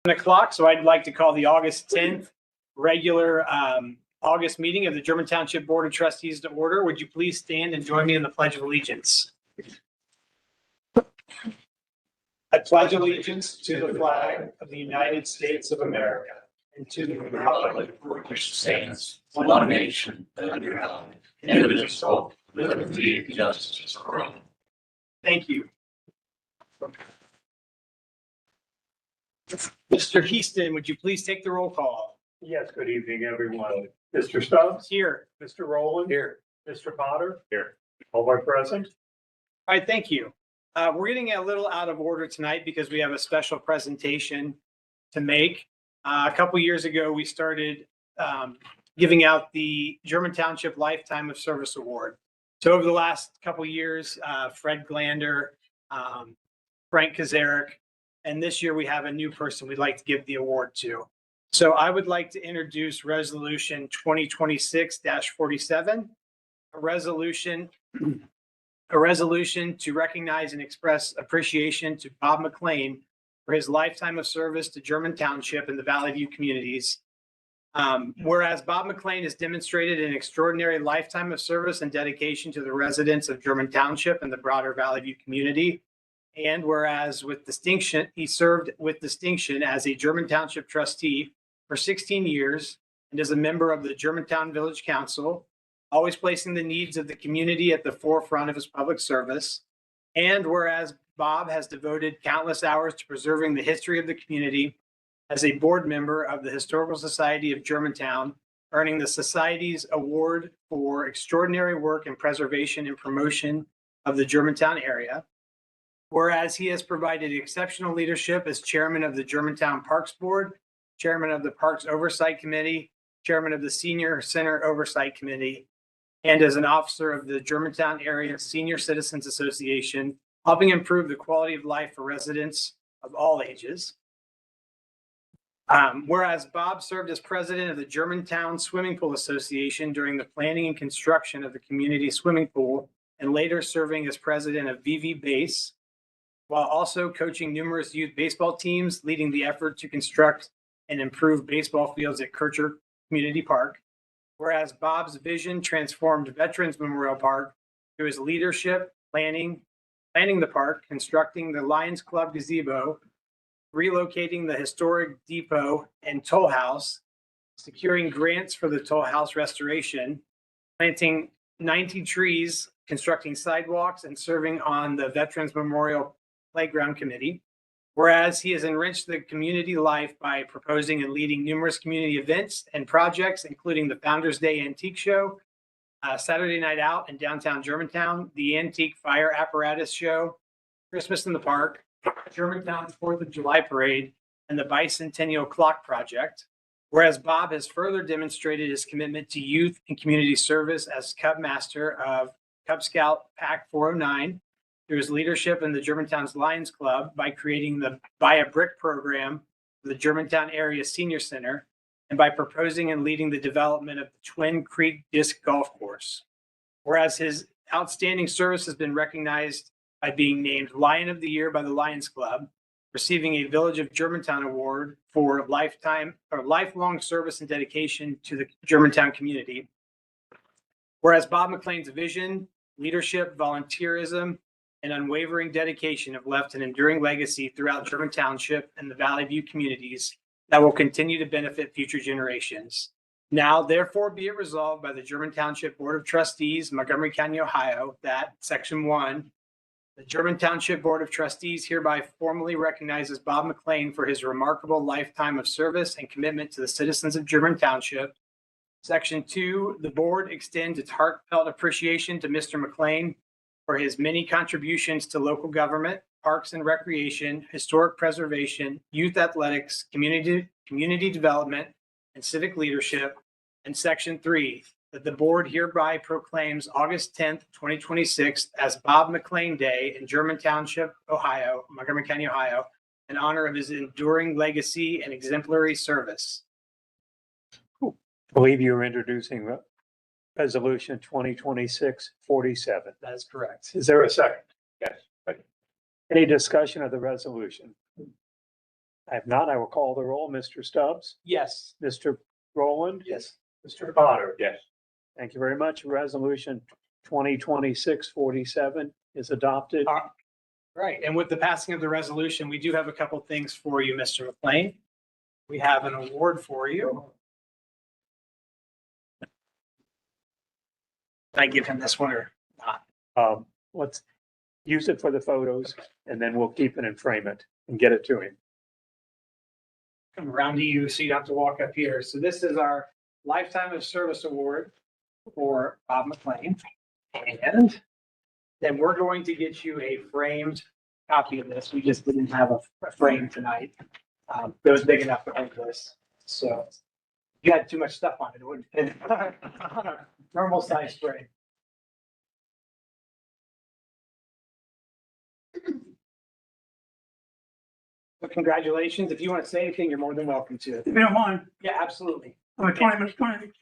o'clock, so I'd like to call the August 10th regular August meeting of the German Township Board of Trustees to order. Would you please stand and join me in the Pledge of Allegiance? I pledge allegiance to the flag of the United States of America and to the republic for which it stands, one nation, under God, indivisible, with liberty and justice for all. Thank you. Mr. Heaston, would you please take the roll call? Yes, good evening, everyone. Mr. Stubbs? Here. Mr. Rowland? Here. Mr. Potter? Here. All are present? All right, thank you. We're getting a little out of order tonight because we have a special presentation to make. A couple years ago, we started giving out the German Township Lifetime of Service Award. So over the last couple years, Fred Glander, Frank Kazarek, and this year we have a new person we'd like to give the award to. So I would like to introduce Resolution 2026-47, a resolution to recognize and express appreciation to Bob McLean for his lifetime of service to German Township and the Valley View communities. Whereas Bob McLean has demonstrated an extraordinary lifetime of service and dedication to the residents of German Township and the broader Valley View community. And whereas with distinction, he served with distinction as a German Township trustee for 16 years and as a member of the Germantown Village Council, always placing the needs of the community at the forefront of his public service. And whereas Bob has devoted countless hours to preserving the history of the community as a board member of the Historical Society of Germantown, earning the Society's award for extraordinary work in preservation and promotion of the Germantown area. Whereas he has provided exceptional leadership as chairman of the Germantown Parks Board, chairman of the Parks Oversight Committee, chairman of the Senior Center Oversight Committee, and as an officer of the Germantown Area Senior Citizens Association, helping improve the quality of life for residents of all ages. Whereas Bob served as president of the Germantown Swimming Pool Association during the planning and construction of the community swimming pool, and later serving as president of VV Base, while also coaching numerous youth baseball teams, leading the effort to construct and improve baseball fields at Kircher Community Park. Whereas Bob's vision transformed Veterans Memorial Park through his leadership, planning the park, constructing the Lions Club gazebo, relocating the historic depot and toll house, securing grants for the toll house restoration, planting 90 trees, constructing sidewalks, and serving on the Veterans Memorial Playground Committee. Whereas he has enriched the community life by proposing and leading numerous community events and projects, including the Founders Day Antique Show, Saturday Night Out in downtown Germantown, the Antique Fire Apparatus Show, Christmas in the Park, Germantown's 4th of July Parade, and the Bicentennial Clock Project. Whereas Bob has further demonstrated his commitment to youth and community service as Cub Master of Cub Scout Pack 409, through his leadership in the Germantown's Lions Club by creating the Buy a Brick program for the Germantown Area Senior Center, and by proposing and leading the development of the Twin Creek Disc Golf Course. Whereas his outstanding service has been recognized by being named Lion of the Year by the Lions Club, receiving a Village of Germantown Award for lifelong service and dedication to the Germantown community. Whereas Bob McLean's vision, leadership, volunteerism, and unwavering dedication have left an enduring legacy throughout German Township and the Valley View communities that will continue to benefit future generations. Now, therefore, be it resolved by the German Township Board of Trustees, Montgomery County, Ohio, that Section 1, the German Township Board of Trustees hereby formally recognizes Bob McLean for his remarkable lifetime of service and commitment to the citizens of German Township. Section 2, the board extends its heartfelt appreciation to Mr. McLean for his many contributions to local government, parks and recreation, historic preservation, youth athletics, community development, and civic leadership. And Section 3, that the board hereby proclaims August 10th, 2026 as Bob McLean Day in German Township, Ohio, Montgomery County, Ohio, in honor of his enduring legacy and exemplary service. I believe you were introducing Resolution 2026-47. That is correct. Is there a second? Yes. Any discussion of the resolution? I have not. I will call the roll. Mr. Stubbs, Yes. Mr. Rowland, Yes. Mr. Potter. Yes. Thank you very much. Resolution 2026-47 is adopted. Right, and with the passing of the resolution, we do have a couple things for you, Mr. McLean. We have an award for you. Did I give him this one or not? Let's use it for the photos and then we'll keep it and frame it and get it to him. Come around to you so you don't have to walk up here. So this is our Lifetime of Service Award for Bob McLean. And then we're going to get you a framed copy of this. We just didn't have a frame tonight. That was big enough to hold this. So if you had too much stuff on it, it wouldn't fit on a normal size frame. But congratulations. If you want to say anything, you're more than welcome to. If you don't mind, Yeah, absolutely. I'm a 20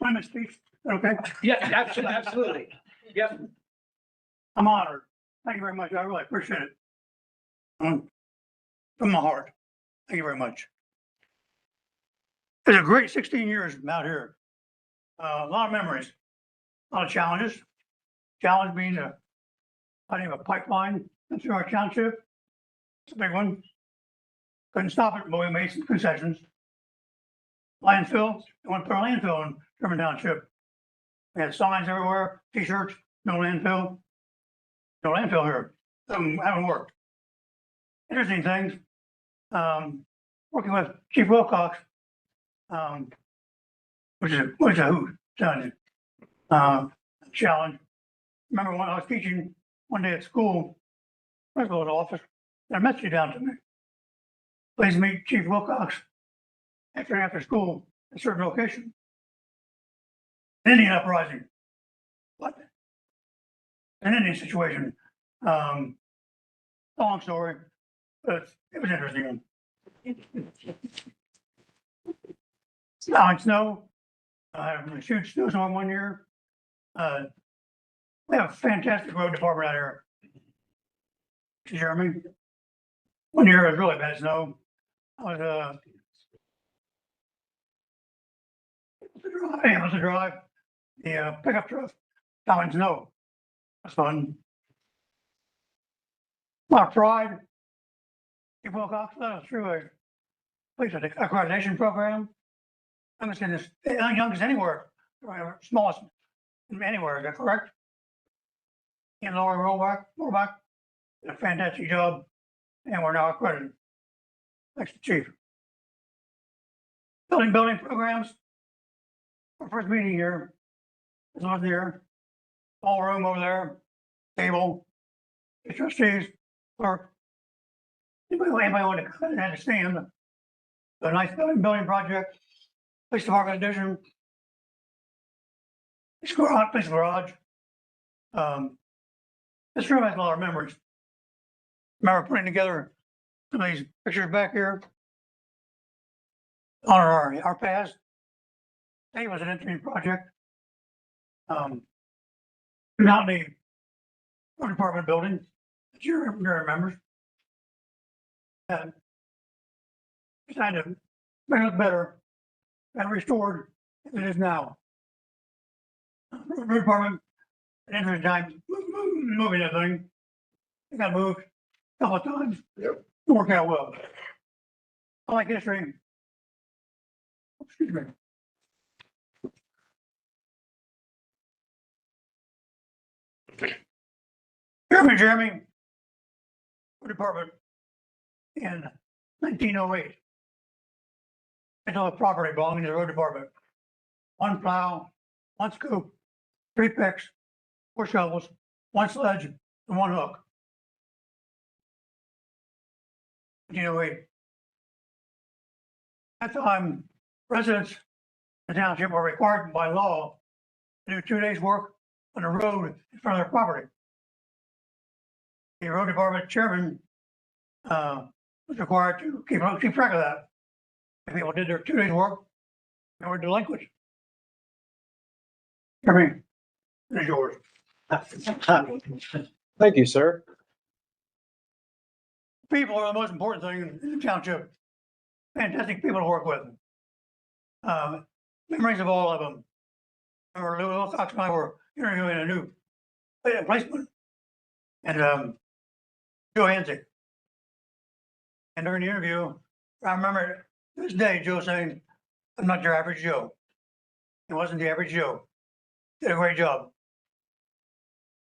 minute speech, okay? Yeah, absolutely. Yep. I'm honored. Thank you very much. I really appreciate it. From my heart. Thank you very much. It's a great 16 years out here. A lot of memories, a lot of challenges. Challenge being the putting of a pipeline through our township. It's a big one. Couldn't stop it, but we made some concessions. Landfill, I want to put a landfill in German Township. We had signs everywhere, t-shirts, no landfill. No landfill here. Haven't worked. Interesting things. Working with Chief Wilcox, which is a hoot, telling you. Challenge. Remember when I was teaching one day at school, principal's office, and a message down to me. Please meet Chief Wilcox after school at a certain location. Indian uprising. What? An Indian situation. Long story, but it was interesting. Plowing snow. I had a huge snowstorm one year. We have a fantastic road department out here. Jeremy. One year it was really bad snow. I was able to drive the pickup truck plowing snow. It was fun. A lot of pride. Chief Wilcox led us through a police accreditation program. Youngest in this, youngest anywhere, smallest anywhere, is that correct? And Lori Rollback did a fantastic job, and we're now accredited. Thanks to Chief. Building programs. Our first meeting here is over there. Small room over there, table, the trustees, clerk. Anybody want to come and understand the nice building project, police department addition, police garage. This room has a lot of memories. Remember putting together some of these pictures back here on our past. It was an interesting project. Out in the road department building, that you remembers. And decided to make it look better and restored as it is now. Road department, an interesting time moving that thing. It got moved a couple of times. Yep. It worked out well. I like history. Excuse me. Jeremy, road department in 1908. Until the property belonging to the road department. One plow, one scoop, 3 picks, 4 shovels, 1 sledge, and 1 hook. 1908. At the time, residents of the township were required by law to do 2 days' work on the road in front of their property. The road department chairman was required to keep track of that. If people did their 2 days' work, they were delinquent. Jeremy, it is yours. Thank you, sir. People are the most important thing in the township. fantastic people to work with. Memories of all of them. Remember Lou Wilcox and I were interviewing a new placement. And, Joe Hansick. And during the interview, I remember to this day, Joe saying, "I'm not your average Joe." It wasn't the average Joe. Did a great job.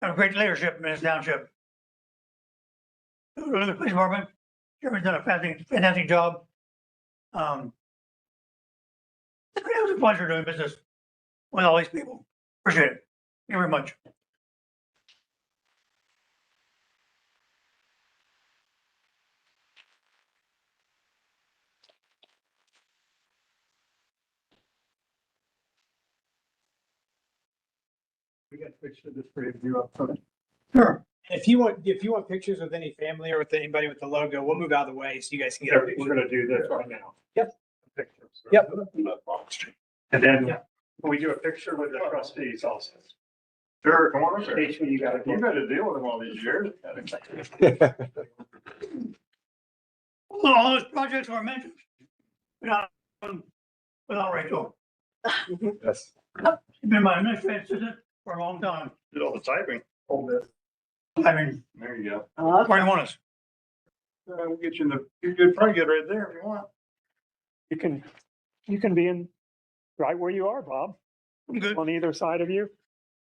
Had a great leadership in this township. The police department, Jeremy's done a fantastic job. It was a pleasure doing business with all these people. Appreciate it. Thank you very much. We got pictures of this for you up front. Sure. If you want pictures with any family or with anybody with the logo, we'll move out of the way so you guys can get a We're picture. gonna do this right now. Yep. Pictures. Yep. And then Yep. we do a picture with the trustees also. Sure, come on up there. Station, you gotta. You've had to deal with them all these years. All those projects were mentioned. Without Rachel. Yes. She's been my administrative assistant for a long time. Did all the typing. Hold this. I mean, There you go. where you want us. We'll get you in the, you could probably get right there if you want. You can be in right where you are, Bob, I'm good. on either side of you.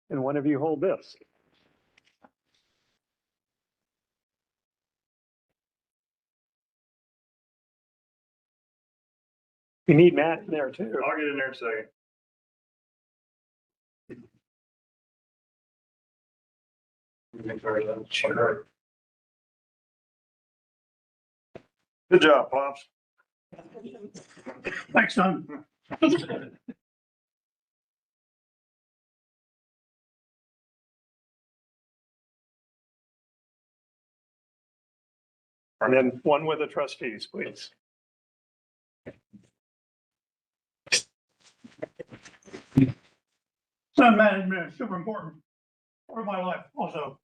And one of you hold this. You need Matt in there too. I'll get in there in a second. Good job, Pops. Thanks, son. And then one with the trustees, please. Son management is super important part of my life also.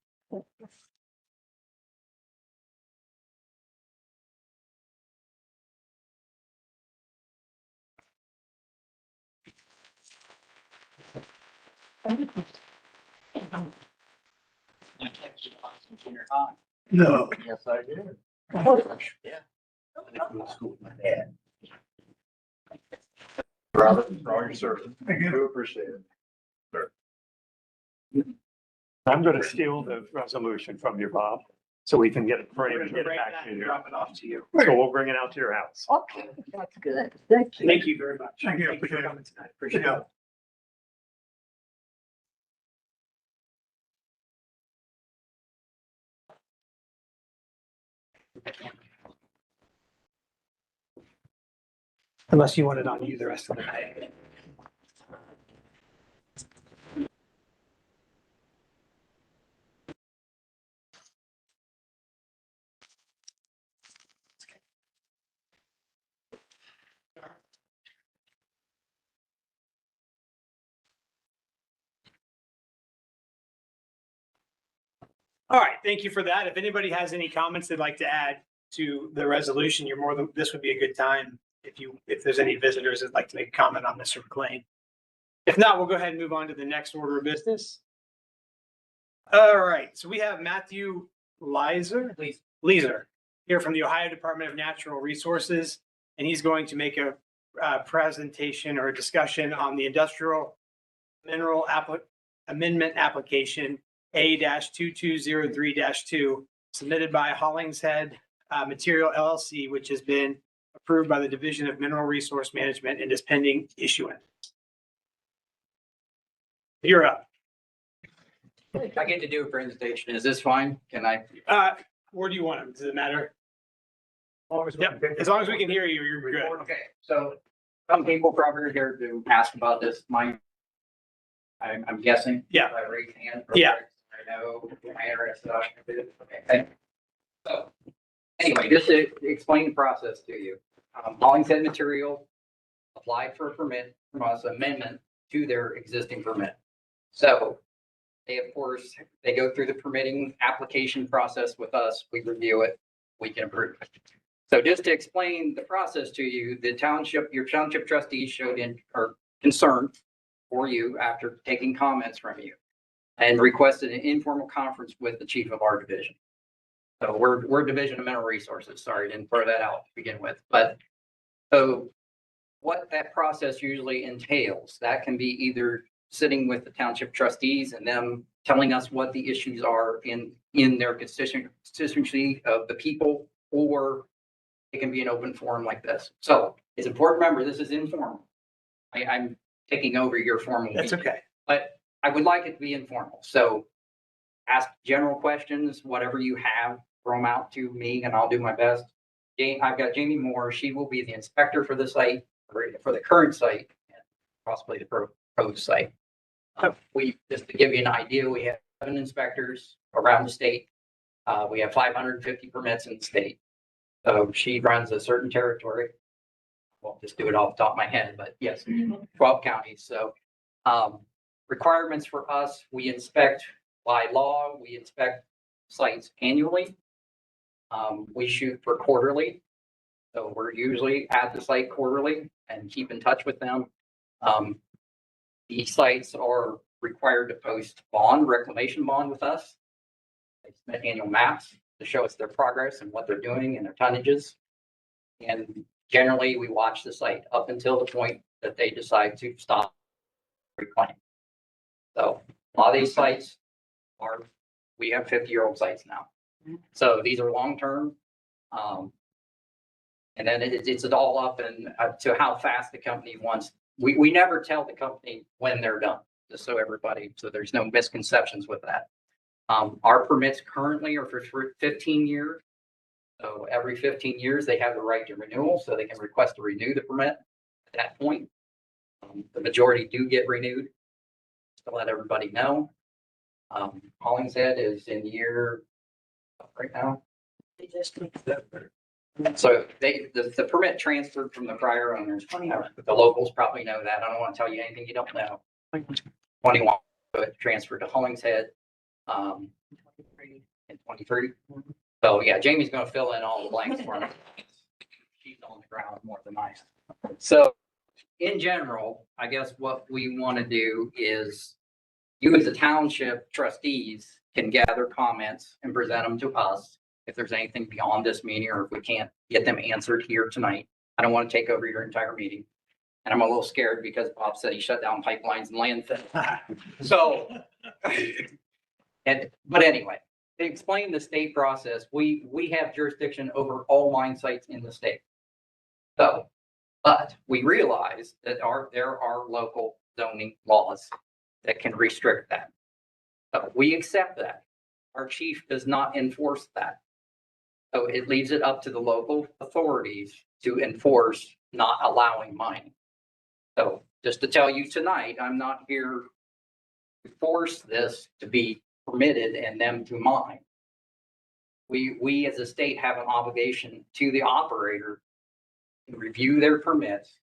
No. Yes, I did. Robert, for all your service. Thank you. Do appreciate it. I'm gonna steal the resolution from you, Bob, so we can get it We're framed gonna and get it break back that to and you. drop it off to you. So we'll bring it out to your house. Okay, that's good. Thank you. Thank you very much. Thank you. for Appreciate it. coming tonight. Appreciate it. Unless you want it on you the rest of the night. All right, thank you for that. If anybody has any comments they'd like to add to the resolution, you're more than, this would be a good time if there's any visitors that'd like to make a comment on Mr. McLean. If not, we'll go ahead and move on to the next order of business. All right, so we have Matthew Leeser here from the Ohio Department of Natural Resources, and he's going to make a presentation or a discussion on the industrial mineral amendment application A-2203-2 submitted by Hollingshead Material LLC, which has been approved by the Division of Mineral Resource Management and is pending issuance. You're up. I get to do a presentation. Is this fine? Can I? Where do you want him? Does it matter? Yep, as long as we can hear you, you're good. Okay, so some people probably are here to ask about this. I'm guessing. Yeah. If I raise hand. Yeah. I know my interested. Okay. So anyway, just to explain the process to you. Hollingshead Material applied for a permit from us, amendment to their existing permit. So they, of course, they go through the permitting application process with us. We review it. We can approve it. So just to explain the process to you, your township trustees showed concern for you after taking comments from you and requested an informal conference with the chief of our division. So we're Division of Mineral Resources. Sorry, didn't throw that out to begin with. But so what that process usually entails, that can be either sitting with the township trustees and them telling us what the issues are in their constituency of the people, or it can be an open forum like this. So it's important to remember this is informal. I'm taking over your formal. That's meeting, okay. but I would like it to be informal. So ask general questions, whatever you have, throw them out to me and I'll do my best. I've got Jamie Moore. She will be the inspector for the site, for the current site, and possibly the proposed site. Just to give you an idea, we have 7 inspectors around the state. We have 550 permits in the state. So she runs a certain territory. Won't just do it off the top of my head, but yes, 12 counties. So requirements for us, we inspect by law, we inspect sites annually. We shoot for quarterly. So we're usually at the site quarterly and keep in touch with them. The sites are required to post reclamation bond with us. They submit annual maps to show us their progress and what they're doing and their tonnages. And generally, we watch the site up until the point that they decide to stop reclaiming. So a lot of these sites we have 50-year-old sites now. So these are long-term. And then it's all up and to how fast the company wants. We never tell the company when they're done, just so there's no misconceptions with that. Our permits currently are for 15 years. So every 15 years, they have the right to renewal, so they can request to renew the permit at that point. The majority do get renewed, just to let everybody know. Hollingshead is in year right now. So the permit transferred from the prior owners. The locals probably know that. I don't want to tell you anything you don't know. 21, so it transferred to Hollingshead in 23. So yeah, Jamie's going to fill in all the blanks for me. She's on the ground more than I am. So in general, I guess what we want to do is you as a township trustees can gather comments and present them to us. If there's anything beyond this meeting or if we can't get them answered here tonight, I don't want to take over your entire meeting. And I'm a little scared because Bob said he shut down pipelines and landfill. So, but anyway, to explain the state process, we have jurisdiction over all mine sites in the state. So, but we realize that there are local zoning laws that can restrict that. So we accept that. Our chief does not enforce that. So it leaves it up to the local authorities to enforce not allowing mining. So just to tell you tonight, I'm not here to force this to be permitted and them to mine. We as a state have an obligation to the operator to review their permits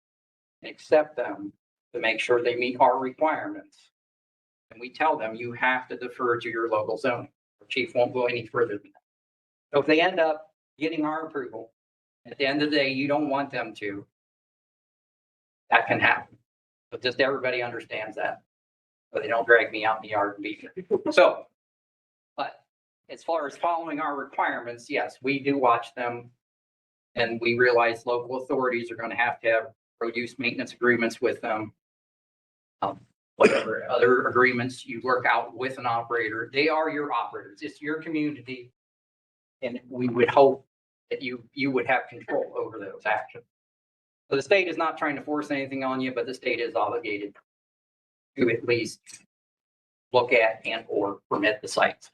and accept them to make sure they meet our requirements. And we tell them you have to defer to your local zoning. The chief won't go any further than that. So if they end up getting our approval, at the end of the day, you don't want them to, that can happen. But just everybody understands that. So they don't drag me out in the yard and beat me. So, but as far as following our requirements, yes, we do watch them. And we realize local authorities are going to have produce maintenance agreements with them. Whatever other agreements you work out with an operator, they are your operators. It's your community. And we would hope that you would have control over those actions. So the state is not trying to force anything on you, but the state is obligated to at least look at and or permit the sites.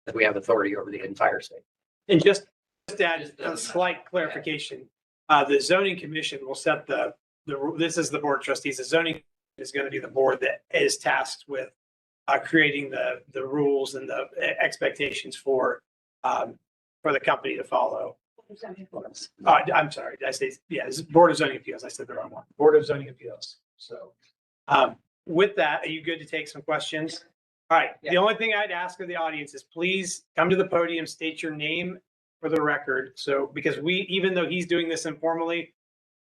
That we have authority over the entire state. And just to add a slight clarification, the zoning commission will set this is the board of trustees. The zoning is going to be the board that is tasked with creating the rules and the expectations for the company to follow. I'm sorry, did I say, yeah, it's Board of Zoning Appeals. I said the wrong one. Board of Zoning Appeals. So with that, are you good to take some questions? All right. Yeah. The only thing I'd ask of the audience is please come to the podium, state your name for the record. So, because even though he's doing this informally,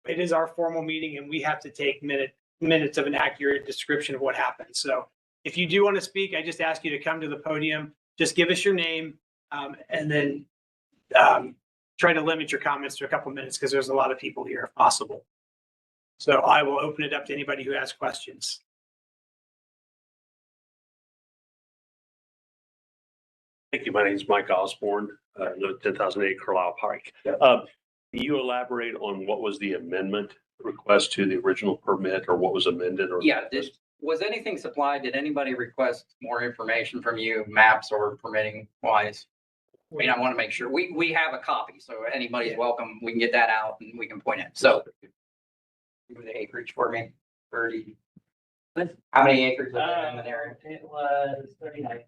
it is our formal meeting and we have to take minutes of an accurate description of what happened. So if you do want to speak, I just ask you to come to the podium, just give us your name, and then try to limit your comments to a couple minutes because there's a lot of people here if possible. So I will open it up to anybody who has questions. Thank you. My name is Mike Osborne, live at 10,008 Carlisle Pike. Can you elaborate on what was the amendment request to the original permit or what was amended or? Yeah, was anything supplied? Did anybody request more information from you, maps or permitting wise? I mean, I want to make sure we have a copy, so anybody's welcome. We can get that out and we can point it. So. Give me the acreage for me, 30. How many acres was it in the area? It was 39.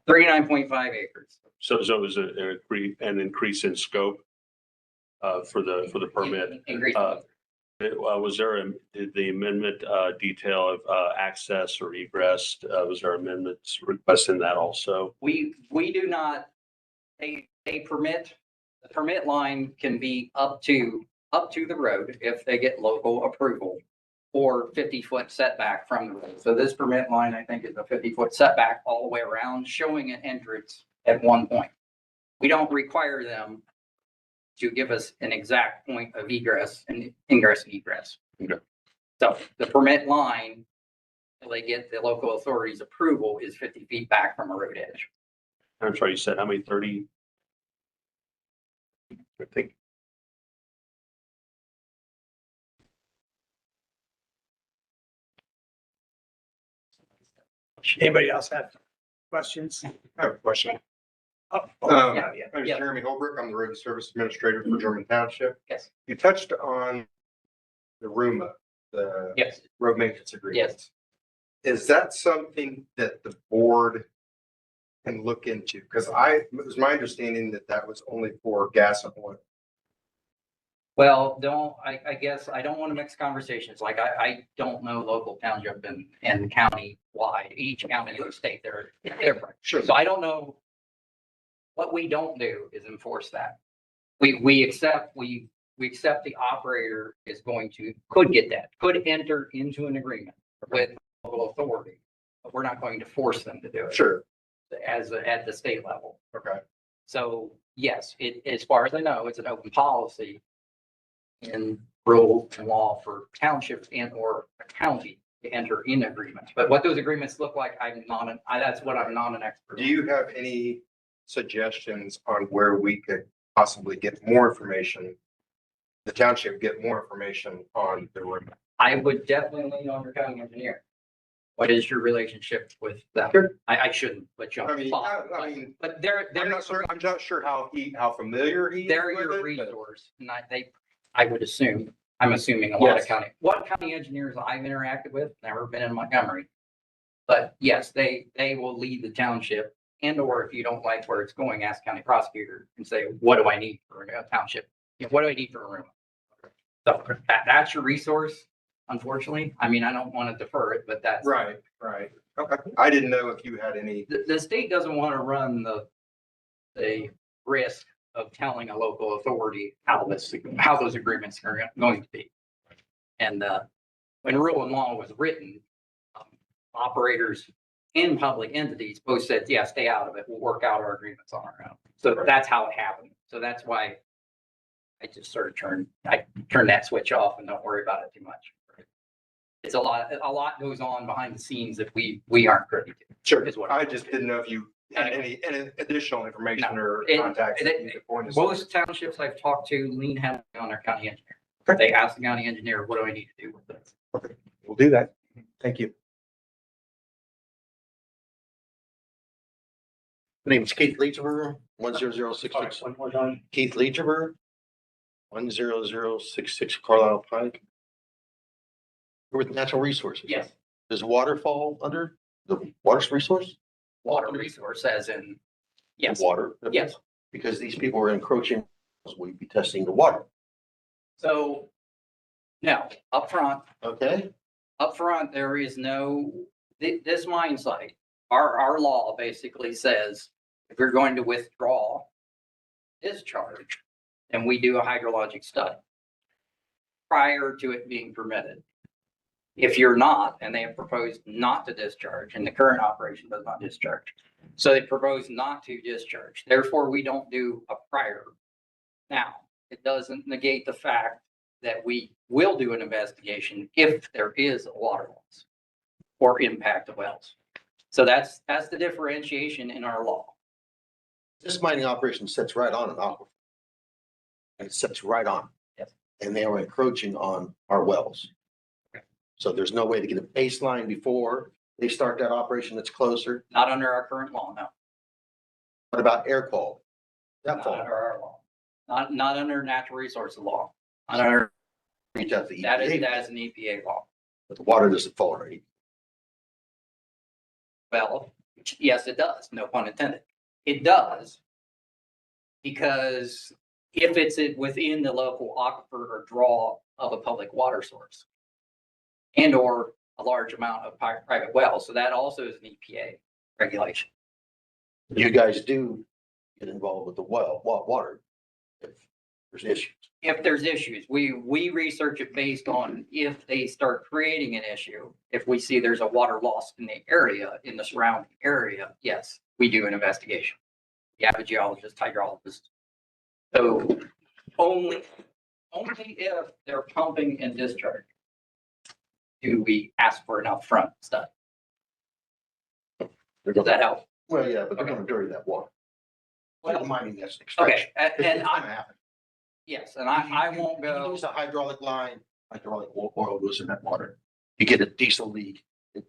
39.5 acres. So it was an increase in scope for the permit. Increase. Did the amendment detail of access or egress? Was there amendments requesting that also? We do not, a permit, the permit line can be up to the road if they get local approval or 50-foot setback from the road. So this permit line, I think, is a 50-foot setback all the way around, showing an entrance at one point. We don't require them to give us an exact point of egress and ingress and egress. Okay. So the permit line, till they get the local authority's approval, is 50 feet back from a road edge. I'm sorry, you said how many? 30? I think. Anybody else have questions? I have a question. Oh, yeah, yeah. My name is yeah. Jeremy Holbrook. I'm the road service administrator for German Township. Yes, You touched on the RUMA, the yes, road maintenance agreement. yes. Is that something that the board can look into? Because it was my understanding that that was only for gas and oil. Well, I guess I don't want to mix conversations. Like I don't know local township and county wide, each county in the state, they're different. Sure. So I don't know. What we don't do is enforce that. We accept the operator is could enter into an agreement with local authority, but we're not going to force them to do it. Sure. At the state level. Okay. So yes, as far as I know, it's an open policy in rule and law for townships and or a county to enter in agreements. But what those agreements look like, that's what I'm not an expert. Do you have any suggestions on where we could possibly get more information? The township get more information on the RUMA? I would definitely lean on your county engineer. What is your relationship with them? Sure. I shouldn't let you on I the mean, spot, I mean, but they're I'm not sure how familiar he is they're with your it, but- resource. And I would assume, I'm assuming a lot Yes. of what county engineers I've interacted with, never been in Montgomery. But yes, they will lead the township, and or if you don't like where it's going, ask county prosecutor and say, what do I need for a township? What do I need for a room? So that's your resource, unfortunately. I mean, I don't want to defer it, but that's. Right. Okay. I didn't know if you had any. The state doesn't want to run the risk of telling a local authority how those agreements are going to be. And when rule and law was written, operators and public entities both said, yeah, stay out of it. We'll work out our agreements on our own. So that's how it happened. So that's why I just sort of turn that switch off and don't worry about it too much. It's a lot goes on behind the scenes that we aren't privy to. Sure. Is what I just didn't know if you had any additional information No. or It- contacts that you could point us to. Most townships I've talked to lean heavily on their county engineer. They ask the county engineer, what do I need to do with this? We'll do that. Thank you. My name is Keith Leachaber, 10066. One more time. Keith Leachaber, 10066 Carlisle Pike. We're with natural resources. Yes, Does water fall under the water resource? water resource as in, yes, Water. yes. Because these people are encroaching, we'd be testing the water. So no, up front, Okay? there is no, this mine site, our law basically says if you're going to withdraw discharge, then we do a hydrologic study prior to it being permitted. If you're not, and they have proposed not to discharge, and the current operation does not discharge, so they propose not to discharge. Therefore, we don't do a prior. Now, it doesn't negate the fact that we will do an investigation if there is a water loss or impact of wells. So that's the differentiation in our law. This mining operation sits right on an aquifer. And it sits right on. Yes. And they are encroaching on our wells. Okay. So there's no way to get a baseline before they start that operation that's closer. Not under our current law, no. What about air quality? That Not fall. under our law. Not under natural resources law. Not under, Reach out to the that EPA, is an EPA law. but the water doesn't fall right. Well, yes, it does. No pun intended. It does. Because if it's within the local aquifer or draw of a public water source and or a large amount of private wells, so that also is an EPA regulation. You guys do get involved with the water if there's issues. If there's issues, we research it based on if they start creating an issue. If we see there's a water loss in the area, in the surrounding area, yes, we do an investigation. You have a geologist, hydrologist. So only if they're pumping and discharging do we ask for an upfront study. They're Does gonna, that help? well, yeah, but they're Okay. gonna dirty that water. Well, Mining that's okay, extraction. and It's gonna I, happen. yes, and I won't You go, use a hydraulic line, hydraulic oil goes in that water. You get a diesel leak.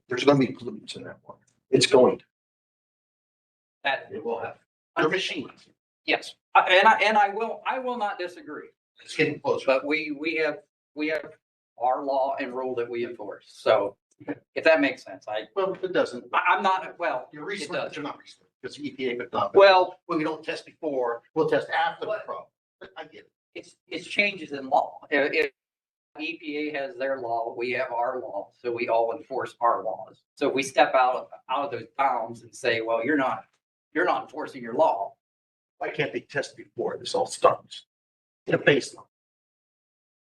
There's gonna be pollutants in that water. It's going to. that, It will happen. They're machines. yes, and I will not disagree. It's getting closer. But we have our law and rule that we enforce. So if that makes sense, Well, it doesn't. I'm not, well, Your it research, does. you're not research, because the EPA could not. Well, Well, we don't test before, we'll test after the What? problem. I get it. it's changes in law. If EPA has their law, we have our law, so we all enforce our laws. So if we step out of those bounds and say, well, you're not enforcing your law. Why can't they test before this all starts? In a baseline.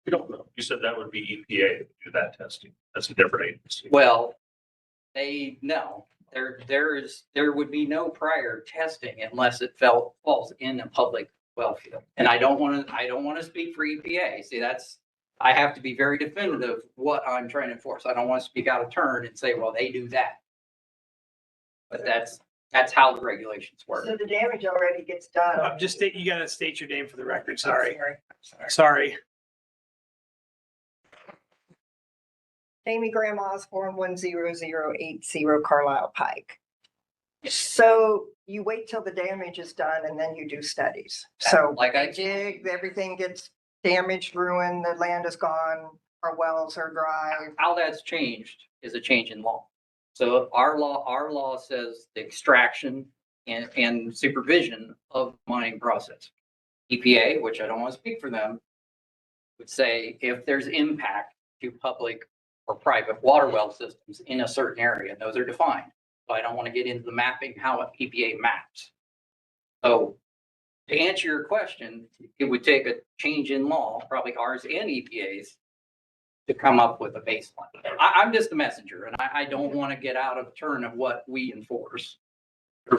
We don't know. You said that would be EPA to do that testing. That's a different agency. Well, no, there would be no prior testing unless it falls in a public well field. And I don't want to speak for EPA. See, I have to be very definitive what I'm trying to enforce. I don't want to speak out of turn and say, well, they do that. But that's how the regulations work. So the damage already gets done. Just state, you gotta state your name for the record. Sorry. Sorry. Sorry. Amy Graham Osborne, 10080 Carlisle Pike. So you wait till the damage is done and then you do studies. So Like I they dig, everything gets damaged, ruined, the land is gone, our wells are dry. How that's changed is a change in law. So our law says the extraction and supervision of mining process. EPA, which I don't want to speak for them, would say if there's impact to public or private water well systems in a certain area, those are defined. So I don't want to get into the mapping, how EPA maps. So to answer your question, it would take a change in law, probably ours and EPA's, to come up with a baseline. I'm just a messenger and I don't want to get out of turn of what we enforce.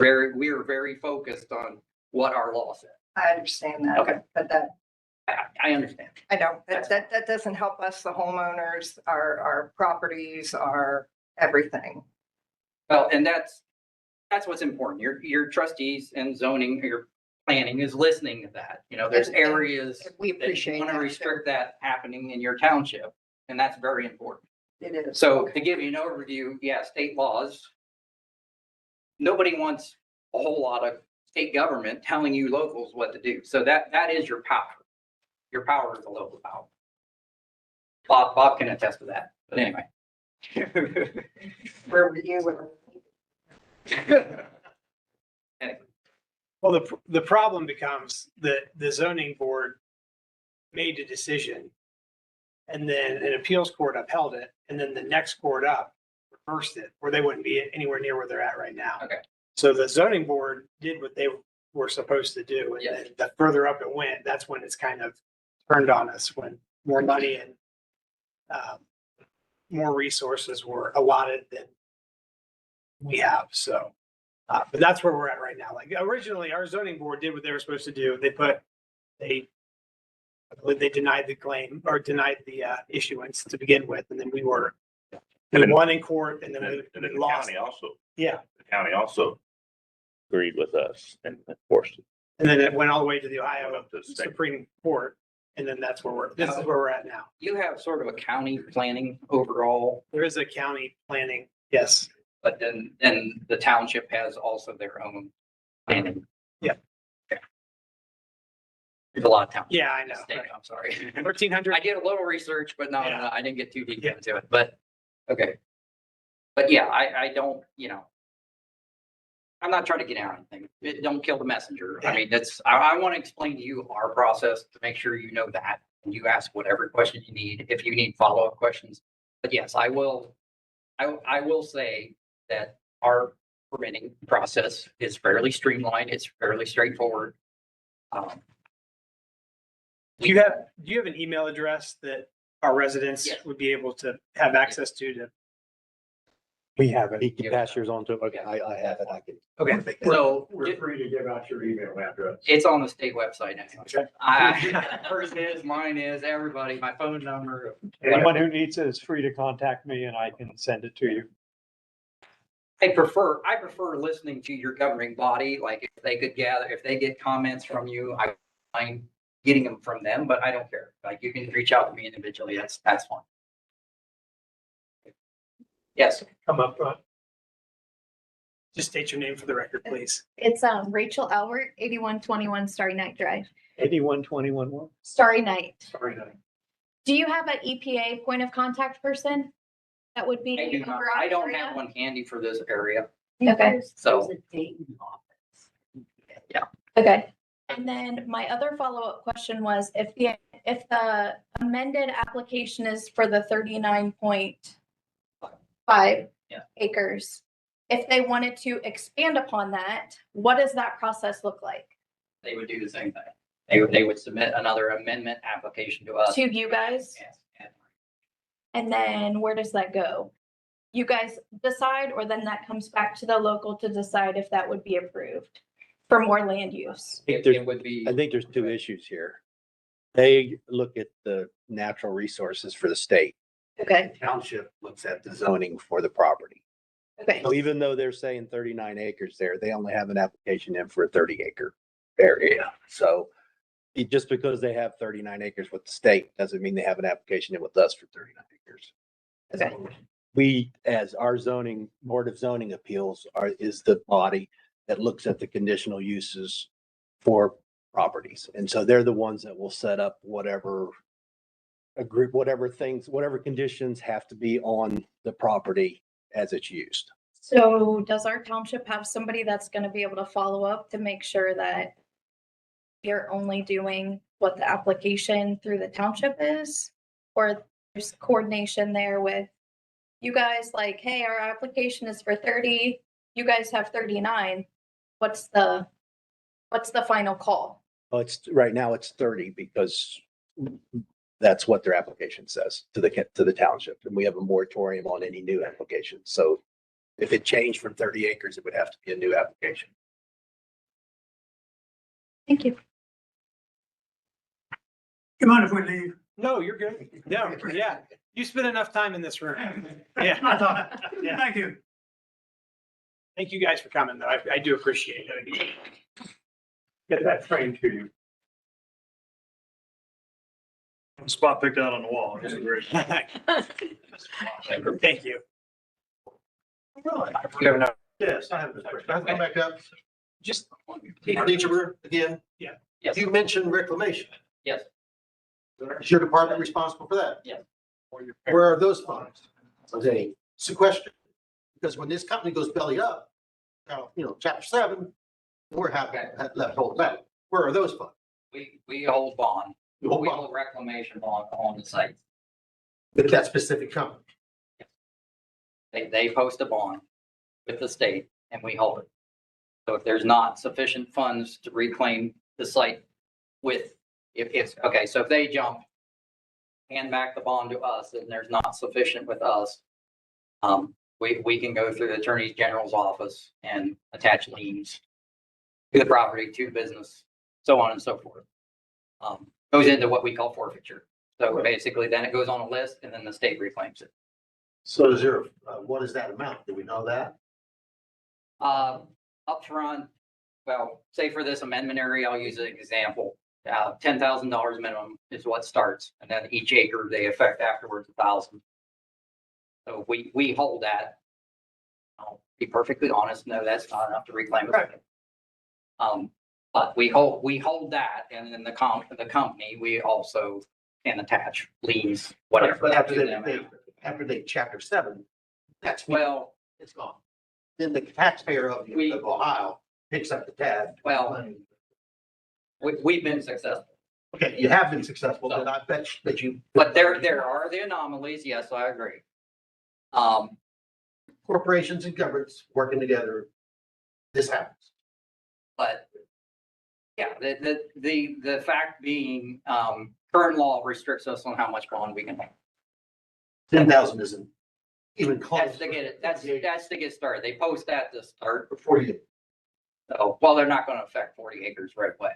We are very focused on what our law says. I understand that. Okay. But that, I understand. I know, that doesn't help us, the homeowners, our properties, our everything. Well, and that's what's important. Your trustees and zoning, your planning is listening to that. You know, there's areas We that you appreciate want to that. restrict that happening in your township, and that's very important. It is. So to give you an overview, yeah, state laws. Nobody wants a whole lot of state government telling you locals what to do. So that is your power. Your power is a local power. Bob can attest to that, but anyway. Where you were. Anyway, Well, the problem becomes that the zoning board made a decision. And then an appeals court upheld it, and then the next court up reversed it, where they wouldn't be anywhere near where they're at right now. Okay. So the zoning board did what they were supposed to do. And Yeah. then the further up it went, that's when it's kind of turned on us, when more money and more resources were allotted than we have. So, but that's where we're at right now. Like originally, our zoning board did what they were supposed to do. I believe they denied the claim or denied the issuance to begin with, and then we were won in court, and then And it then the lost. county also, Yeah, the county also agreed with us and enforced it. and then it went all the way to the Ohio Up to the state. Supreme Court, and then that's where this is where we're at now. You have sort of a county planning overall, There is a county planning, yes. but then the township has also their own planning. Yeah. Okay. There's a lot of townships. Yeah, I know. State, I'm sorry. 1,300. I did a little research, but no, Yeah. I didn't get too deep Yeah. into it, but, okay. But yeah, I don't, I'm not trying to get out anything. Don't kill the messenger. I mean, I want to explain to you our process to make sure you know that. And you ask whatever question you need, if you need follow-up questions. But yes, I will say that our permitting process is fairly streamlined. It's fairly straightforward. Do you have an email address that our residents Yeah. would be able to have access to? We have He it. can pass yours on to, okay, I have it, I can. Okay. So We're free to give out your email address. it's on the state website now. Okay. Hers is, mine is, everybody, my phone number. Anyone who needs it is free to contact me and I can send it to you. I prefer listening to your governing body, like if they could gather, if they get comments from you, I mind getting them from them, but I don't care. Like you can reach out to me individually, that's fine. Yes, Come up front. Just state your name for the record, please. It's Rachel Albert, 8121 Starry Night Drive. 8121. Starry Night. Sorry, honey. Do you have an EPA point of contact person? That would be. I do not, over I our don't area? have one handy for this area, Okay, so. okay. And then my other follow-up question was if the amended application is for the 39.5 Yeah. acres, if they wanted to expand upon that, what does that process look like? They would do the same thing. They would submit another amendment application to us. To you guys? Yes, yes. And then where does that go? You guys decide, or then that comes back to the local to decide if that would be approved for more land use? It would be. I think there's two issues here. They look at the natural resources for the state. Okay, Township looks at the zoning for the property. okay, So even though they're saying 39 acres there, they only have an application in for a 30-acre area. So just because they have 39 acres with the state doesn't mean they have an application in with us for 39 acres. okay, We, as our zoning, Board of Zoning Appeals is the body that looks at the conditional uses for properties. And so they're the ones that will set up whatever whatever conditions have to be on the property as it's used. so does our township have somebody that's gonna be able to follow up to make sure that you're only doing what the application through the township is? Or there's coordination there with you guys, like, hey, our application is for 30, you guys have 39. What's the final call? Well, right now it's 30 because that's what their application says to the township. And we have a moratorium on any new applications. So if it changed from 30 acres, it would have to be a new application. Thank you. You mind if we leave? No, you're good. No, yeah. You spent enough time in this room. Yeah. I thought, Yeah. thank you. Thank you guys for coming, though. I do appreciate it. Get that framed to you. Spot picked out on the wall. This is great. Thank you. You have enough- Yes, I have a question. I'll come back up. Just, Nature again. Yeah. Yes. You mentioned reclamation. Yes, Is your department responsible for that? Yes. Where are those funds? Okay, it's a question. Because when this company goes belly up, chapter 7, we're left hold back. Where are those funds? we hold bond. You hold We bond hold reclamation bond on the site. with that specific company. They post a bond with the state and we hold it. So if there's not sufficient funds to reclaim the site with, okay, so if they jump, hand back the bond to us, and there's not sufficient with us, we can go through the Attorney General's office and attach liens to the property, to business, so on and so forth. Goes into what we call forfeiture. So basically, then it goes on a list, and then the state reclaims it. So is there, what is that amount? Do we know that? Upfront, well, say for this amendment area, I'll use an example. $10,000 minimum is what starts, and then each acre they affect afterwards 1,000. So we hold that. I'll be perfectly honest, no, that's not enough to reclaim it. But we hold that, and then the company, we also can attach liens, whatever. But after to them. they chapter 7, that's, Well, it's gone. Then the taxpayer of We- Ohio picks up the tab. well, we've been successful. Okay, you have been successful, but I bet that you. But there are the anomalies. Yes, I agree. Corporations and governments working together, this happens. But yeah, the fact being, current law restricts us on how much bond we can have. 10,000 isn't even close. That's to get it, that's to get started. They post that to start. Before you, So, well, they're not gonna affect 40 acres right away.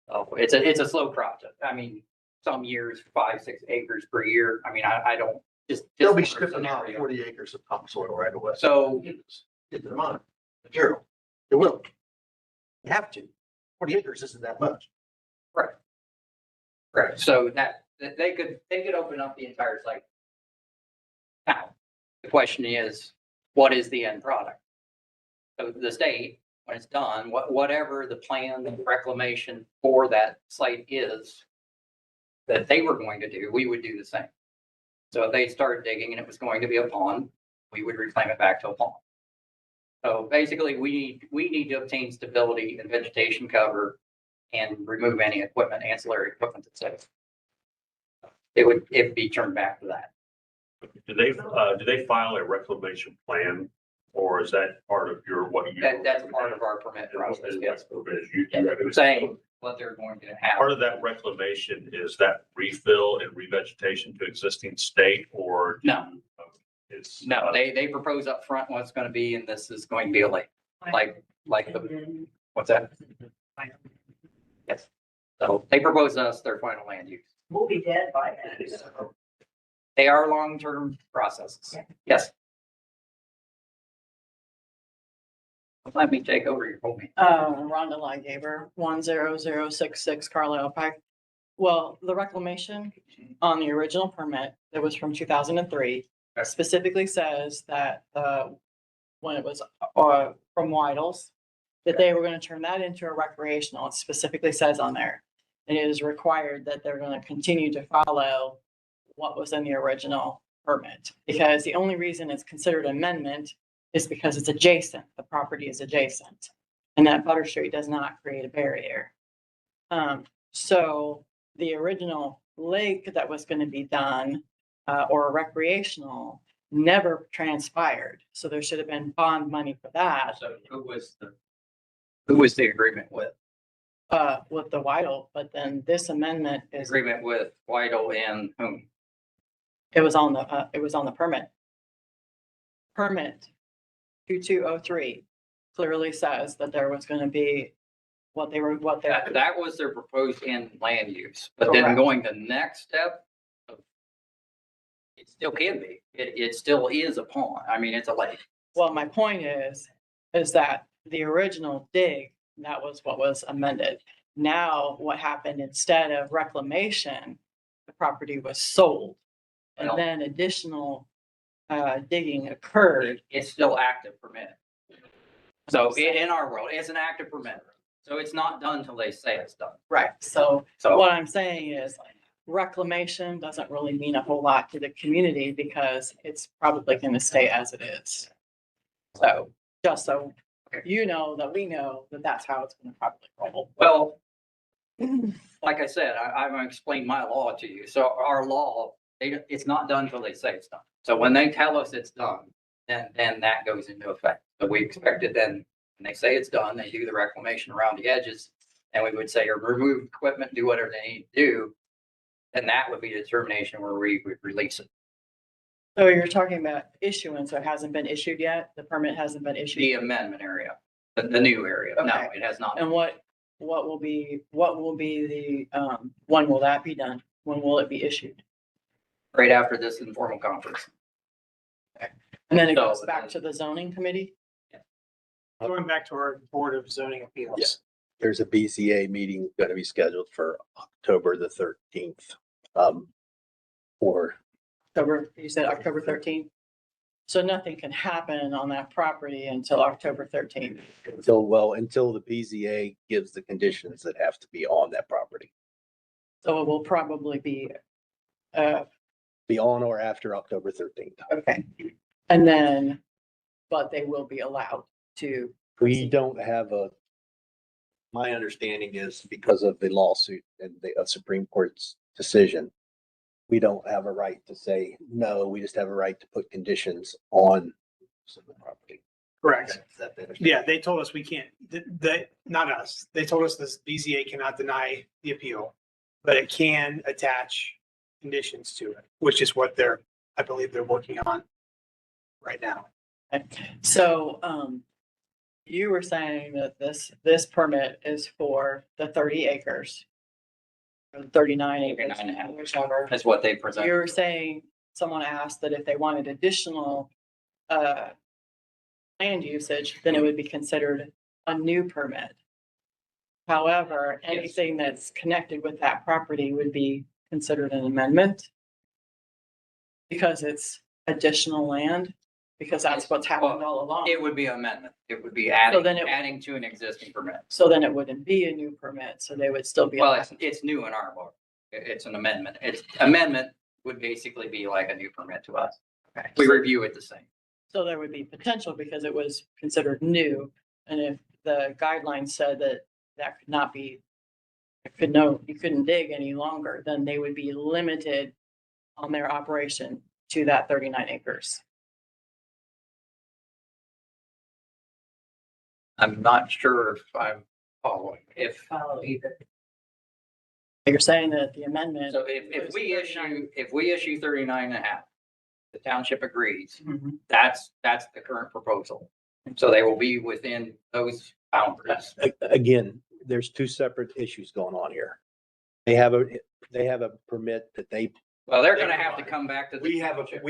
So it's a slow process. I mean, some years, 5, 6 acres per year. I mean, I don't just. they'll be for stripping out scenario. 40 acres of topsoil right away. So Get them on material. They will. You have to. 40 acres isn't that much. right, so that they could open up the entire site. Now, the question is, what is the end product? So the state, when it's done, whatever the plan, the reclamation for that site is that they were going to do, we would do the same. So if they started digging and it was going to be a pond, we would reclaim it back to a pond. So basically, we need to obtain stability and vegetation cover and remove any equipment, ancillary equipment that's safe. It'd be turned back to that. Do they file a reclamation plan, or is that part of your, what you? That's part of our permit process, yes. You- Saying what they're going to have. Part of that reclamation, is that refill and revegetation to existing state, or? No. It's. No, they propose up front what's gonna be, and this is going to be a lake, like the, what's that? Yes. So they propose us their final land use. We'll be dead by then. They are long-term processes. Yes. Let me take over your whole meeting. Rhonda Ligaber, 10066 Carlisle Pike. Well, the reclamation on the original permit that was from 2003 specifically says that, when it was, from Weidels, that they were gonna turn that into a recreational. It specifically says on there. It is required that they're gonna continue to follow what was in the original permit. Because the only reason it's considered amendment is because it's adjacent, the property is adjacent. And that Butter Street does not create a barrier. So the original lake that was gonna be done, or recreational, never transpired. So there should have been bond money for that, So who was the agreement with? with the Weidel, but then this amendment is, Agreement with Weidel and whom? it was on the permit. Permit 2203 clearly says that there was gonna be what they. That was their proposed end land use, but then Correct. going the next step. It still can be. It still is a pond. I mean, it's a lake. Well, my point is that the original dig, that was what was amended. Now, what happened, instead of reclamation, the property was sold. And Well- then additional digging occurred. It's still active permit. So in our world, it's an active permit. So it's not done till they say it's done. Right, so So what I'm saying is reclamation doesn't really mean a whole lot to the community because it's probably gonna stay as it is. So, just so you know that we know that that's how it's gonna probably roll. well, like I said, I'm gonna explain my law to you. So our law, it's not done till they say it's done. So when they tell us it's done, then that goes into effect. So we expect it then and they say it's done, they do the reclamation around the edges, and we would say, or remove equipment, do whatever they need to do, and that would be a determination where we would release it. So you're talking about issuance, so it hasn't been issued yet? The permit hasn't been issued? The amendment area, the new area. No, Okay. it has not. And what will be the, when will that be done? When will it be issued? Right after this informal conference. And then it So- goes back to the zoning committee? Going back to our Board of Zoning Appeals. There's a BZA meeting going to be scheduled for October the 13th. Or October, you said October 13th? So nothing can happen on that property until October 13th? until the BZA gives the conditions that have to be on that property. So it will probably be, Be on or after October 13th. okay. And then, but they will be allowed to. We don't have my understanding is because of the lawsuit and the Supreme Court's decision, we don't have a right to say no, we just have a right to put conditions on the property. Correct. Is that the understanding? Yeah, they told us we can't, not us. They told us this BZA cannot deny the appeal, but it can attach conditions to it, which is what I believe they're working on right now. So, you were saying that this permit is for the 30 acres. Or 39 acres, 39.5. whichever. That's what they present. You were saying, someone asked that if they wanted additional, land usage, then it would be considered a new permit. However, Yes. anything that's connected with that property would be considered an amendment. Because it's additional land, because that's what's happened all along. It would be amendment. It would be So then adding to an existing permit. So then it wouldn't be a new permit, so they would still be. Well, allowed. it's new in our book. It's an amendment. Amendment would basically be like a new permit to us. Okay. We review it the same. So there would be potential because it was considered new, and if the guidelines said that that could not be, you couldn't dig any longer, then they would be limited on their operation to that 39 acres. I'm not sure if I'm following. You're saying that the amendment. So if we issue 39.5, the township agrees, Mhm. that's the current proposal. So they will be within those boundaries. Again, there's two separate issues going on here. They have a permit that Well, they're gonna have to come back to. the they have a township.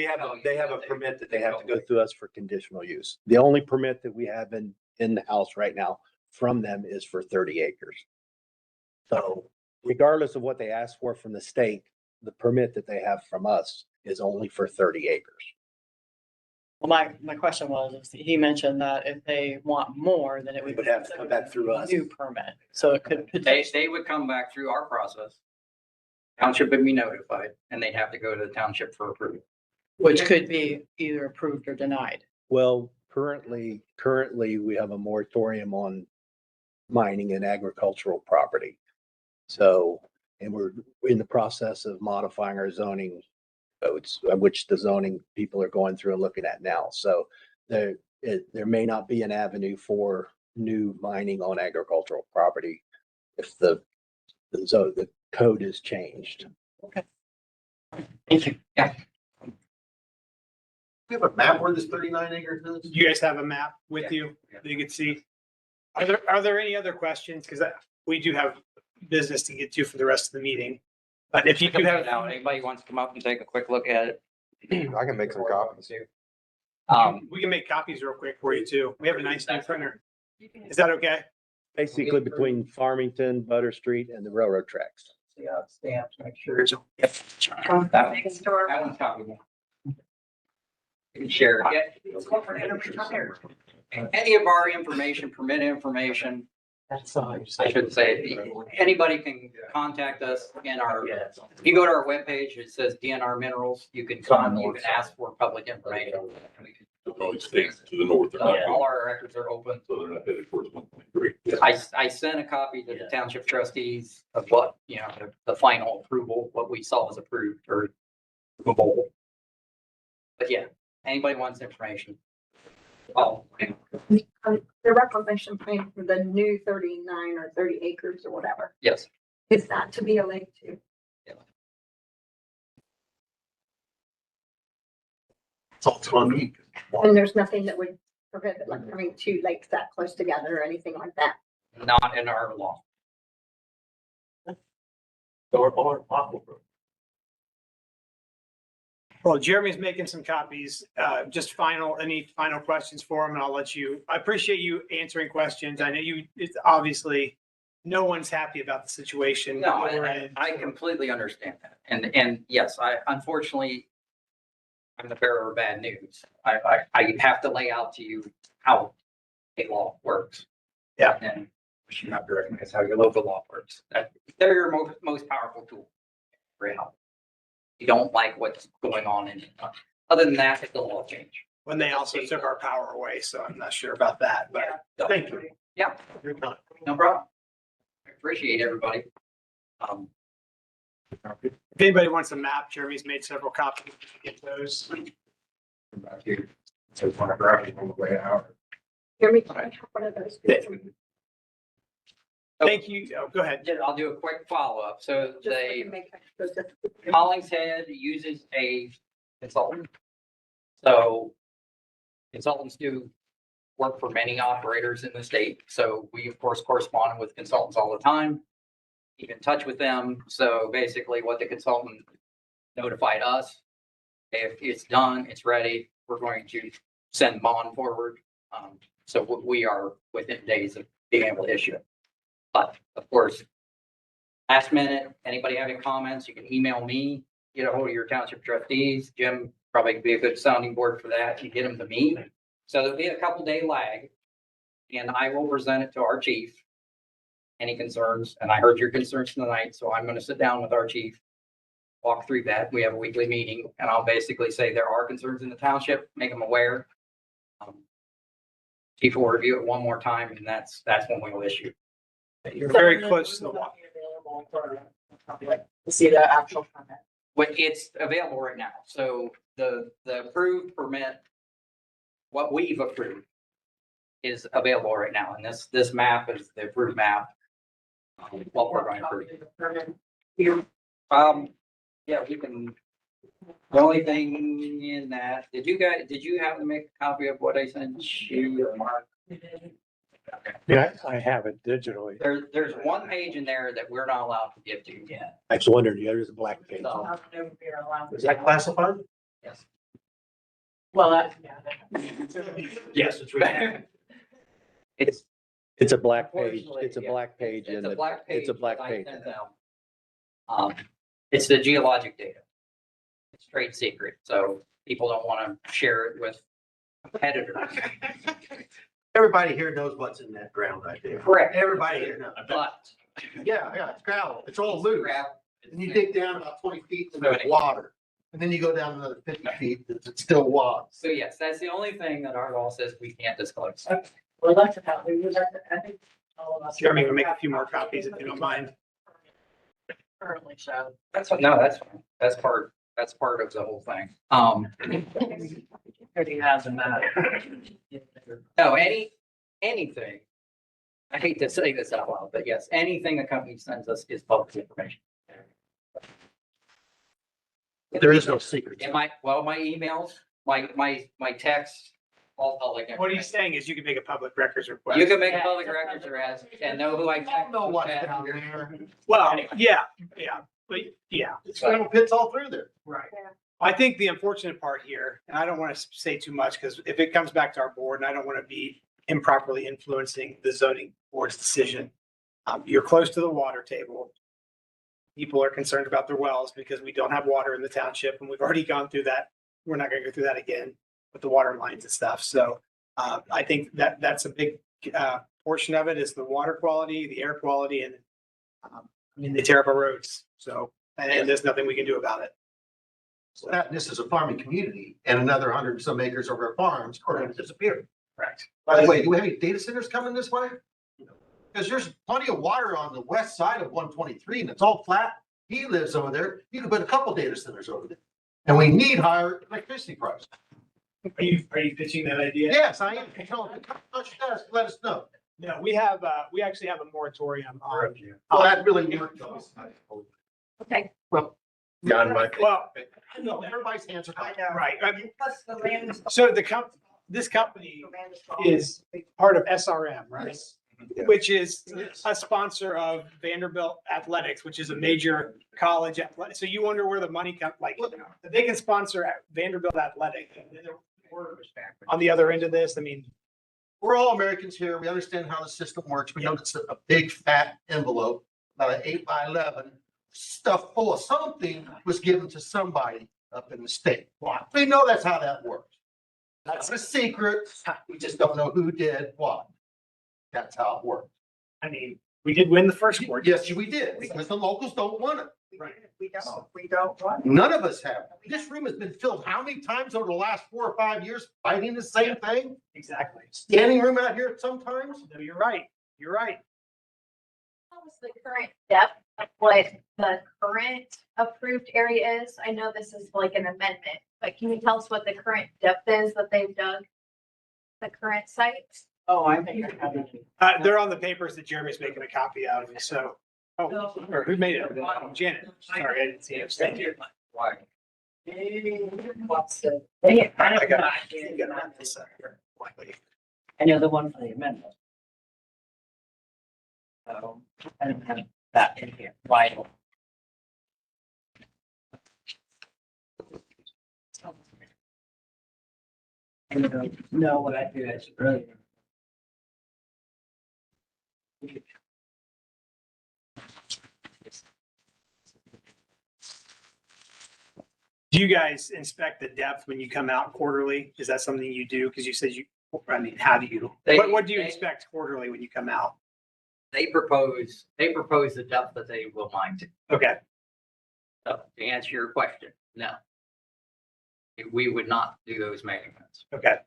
permit that they have to go through us for conditional use. The only permit that we have in the house right now from them is for 30 acres. So regardless of what they ask for from the state, the permit that they have from us is only for 30 acres. Well, my question was, he mentioned that if they want more, then it would. Would have to come back through us. New permit, so it could. They would come back through our process. Township would be notified and they'd have to go to the township for approval. Which could be either approved or denied. Well, currently, we have a moratorium on mining and agricultural property. So, and we're in the process of modifying our zoning codes, which the zoning people are going through and looking at now. So there may not be an avenue for new mining on agricultural property if the code is changed. Thank you. We have a map where this 39 acres is? Do you guys have a map with you that you can see? Are there any other questions? Because we do have business to get to for the rest of the meeting. But if you do have, Now, anybody wants to come up and take a quick look at it? I can make some copies. we can make copies real quick for you too. We have a nice new printer. Is that okay? Basically between Farmington, Butter Street and the railroad tracks. Yeah, stamps, make sure. That one's copied. You can share it. Any of our information, permit information, I shouldn't say, anybody can contact us in our, if you go to our webpage, it says DNR Minerals, you can ask for public information. It stands to the north. All our records are open. So they're not headed towards 1.3. I sent a copy to the township trustees of what, the final approval, what we saw was approved or approvable. But yeah, anybody wants information. Oh, The reclamation plan for the new 39 or 30 acres or whatever, Yes. is that to be a lake too? It's all on me. And there's nothing that would prohibit like having two lakes that close together or anything like that? Not in our law. Or aquifer. Well, Jeremy's making some copies. Just any final questions for him, and I'll let you, I appreciate you answering questions. I know it's obviously, no one's happy about the situation. No, that we're in. I completely understand that. And yes, unfortunately, I'm the bearer of bad news. I have to lay out to you how state law works. Yeah. And which you have to recognize how your local law works. They're your most powerful tool. For help. You don't like what's going on in it. Other than that, it's the law change. When they also took our power away, so I'm not sure about that, but Thank you. Yeah, You're not. no problem. I appreciate everybody. if anybody wants a map, Jeremy's made several copies. Get those. Back here. So when I grab it on the way out. Hear me? Can I have one of those? Thank you. Oh, go ahead. I'll do a quick follow-up. So Just so we they, can make extras. Hollingshead uses a consultant. So consultants do work for many operators in the state. So we, of course, correspond with consultants all the time, keep in touch with them. So basically what the consultant notified us, if it's done, it's ready, we're going to send bond forward. So we are within days of being able to issue it. But of course, last minute, anybody have any comments, you can email me, get a hold of your township trustees. Jim probably could be a good sounding board for that. You get them to me. So there'll be a couple day lag and I will present it to our chief. Any concerns? And I heard your concerns tonight, so I'm going to sit down with our chief, walk through that. We have a weekly meeting and I'll basically say there are concerns in the township, make them aware. Chief will review it one more time and that's when we will issue. You're very close to the water. Available for public to see the actual permit. But it's available right now. So the approved permit, what we've approved is available right now. And this map is the approved map. What we're going to approve. Yeah, we can, the only thing in that, did you have to make a copy of what I sent you or Mark? Yeah, I have it digitally. There's one page in there that we're not allowed to give to you yet. I was wondering, there's a black page. So, Is that classified? yes. Well, that's, Yes, it's right. It's It's a black page. Unfortunately, It's a black page. It's and a black page. It's a black that I page. sent out. It's the geologic data. It's trade secret, so people don't want to share it with competitors. Everybody here knows what's in that ground right there. Correct. Everybody here knows. But. Yeah, it's gravel. It's all loose. And you dig down about 20 feet and there's Right. water. And then you go down another 50 feet, it's still water. So yes, that's the only thing that our law says we can't disclose. we'd like to have, we would like to, I think all of us. Jeremy will make a few more copies if you don't mind. Currently show. That's fine. Fine. That's part of the whole thing. Already has in that. No, anything. I hate to say this out loud, but yes, anything the company sends us is public information. There is no secret. In my emails, my texts, all public. What are you information. saying is you can make a public records request. You can make a public records request and know who I. I don't know what's down there. Well, yeah, but yeah. It's gravel pits all through there. Right. I think the unfortunate part here, and I don't want to say too much because if it comes back to our board and I don't want to be improperly influencing the zoning board's decision. You're close to the water table. People are concerned about their wells because we don't have water in the township and we've already gone through that. We're not going to go through that again with the water lines and stuff. So I think that's a big portion of it is the water quality, the air quality, and they tear up our roads. So, and there's nothing we can do about it. So this is a farming community and another 100 and some acres of our farms are going to disappear. Correct. By the way, do we have any data centers coming this way? Because there's plenty of water on the west side of 123 and it's all flat. He lives over there. You could put a couple data centers over there. And we need higher electricity prices. Are you pitching that idea? Yes, I am. Tell them to come touch desk, let us know. No, we actually have a moratorium on. Well, that really worked. Okay. John, Mike. Well, No, everybody's hands are I tied. know. right. I mean, Plus the land is. so this company is part of SRM, right? Which is a sponsor of Vanderbilt Athletics, which is a major college athletic. So you wonder where the money comes, like, if they can sponsor Vanderbilt Athletics. On the other end of this, I mean, We're all Americans here. We understand how the system works. We know it's a big fat envelope, about an 8x11, stuff full of something was given to somebody up in the state. We know that's how that works. That's a secret. We just don't know who did what. That's how it works. I mean, we did win the first court. Yes, we did, because the locals don't want it. We don't want. None of us have. This room has been filled how many times over the last 4 or 5 years fighting the same thing? Exactly. Standing room out here sometimes? No, you're right. You're right. What was the current depth of what the current approved area is? I know this is like an amendment, but can you tell us what the current depth is that they've dug? The current site? Oh, I think I have it. They're on the papers that Jeremy's making a copy of, so. Oh, or who made it? Janet. Sorry, I didn't see it. Thank you. Why? What's the? I got it on this side here. Any other one for the amendment? So, I don't have that in here. Why? I don't know what I do as earlier. Do you guys inspect the depth when you come out quarterly? Is that something you do? Because you said I mean, how do you, what do you inspect quarterly when you come out? They propose the depth that they will mine to. Okay, So to answer your question, no. We would not do those measurements. okay,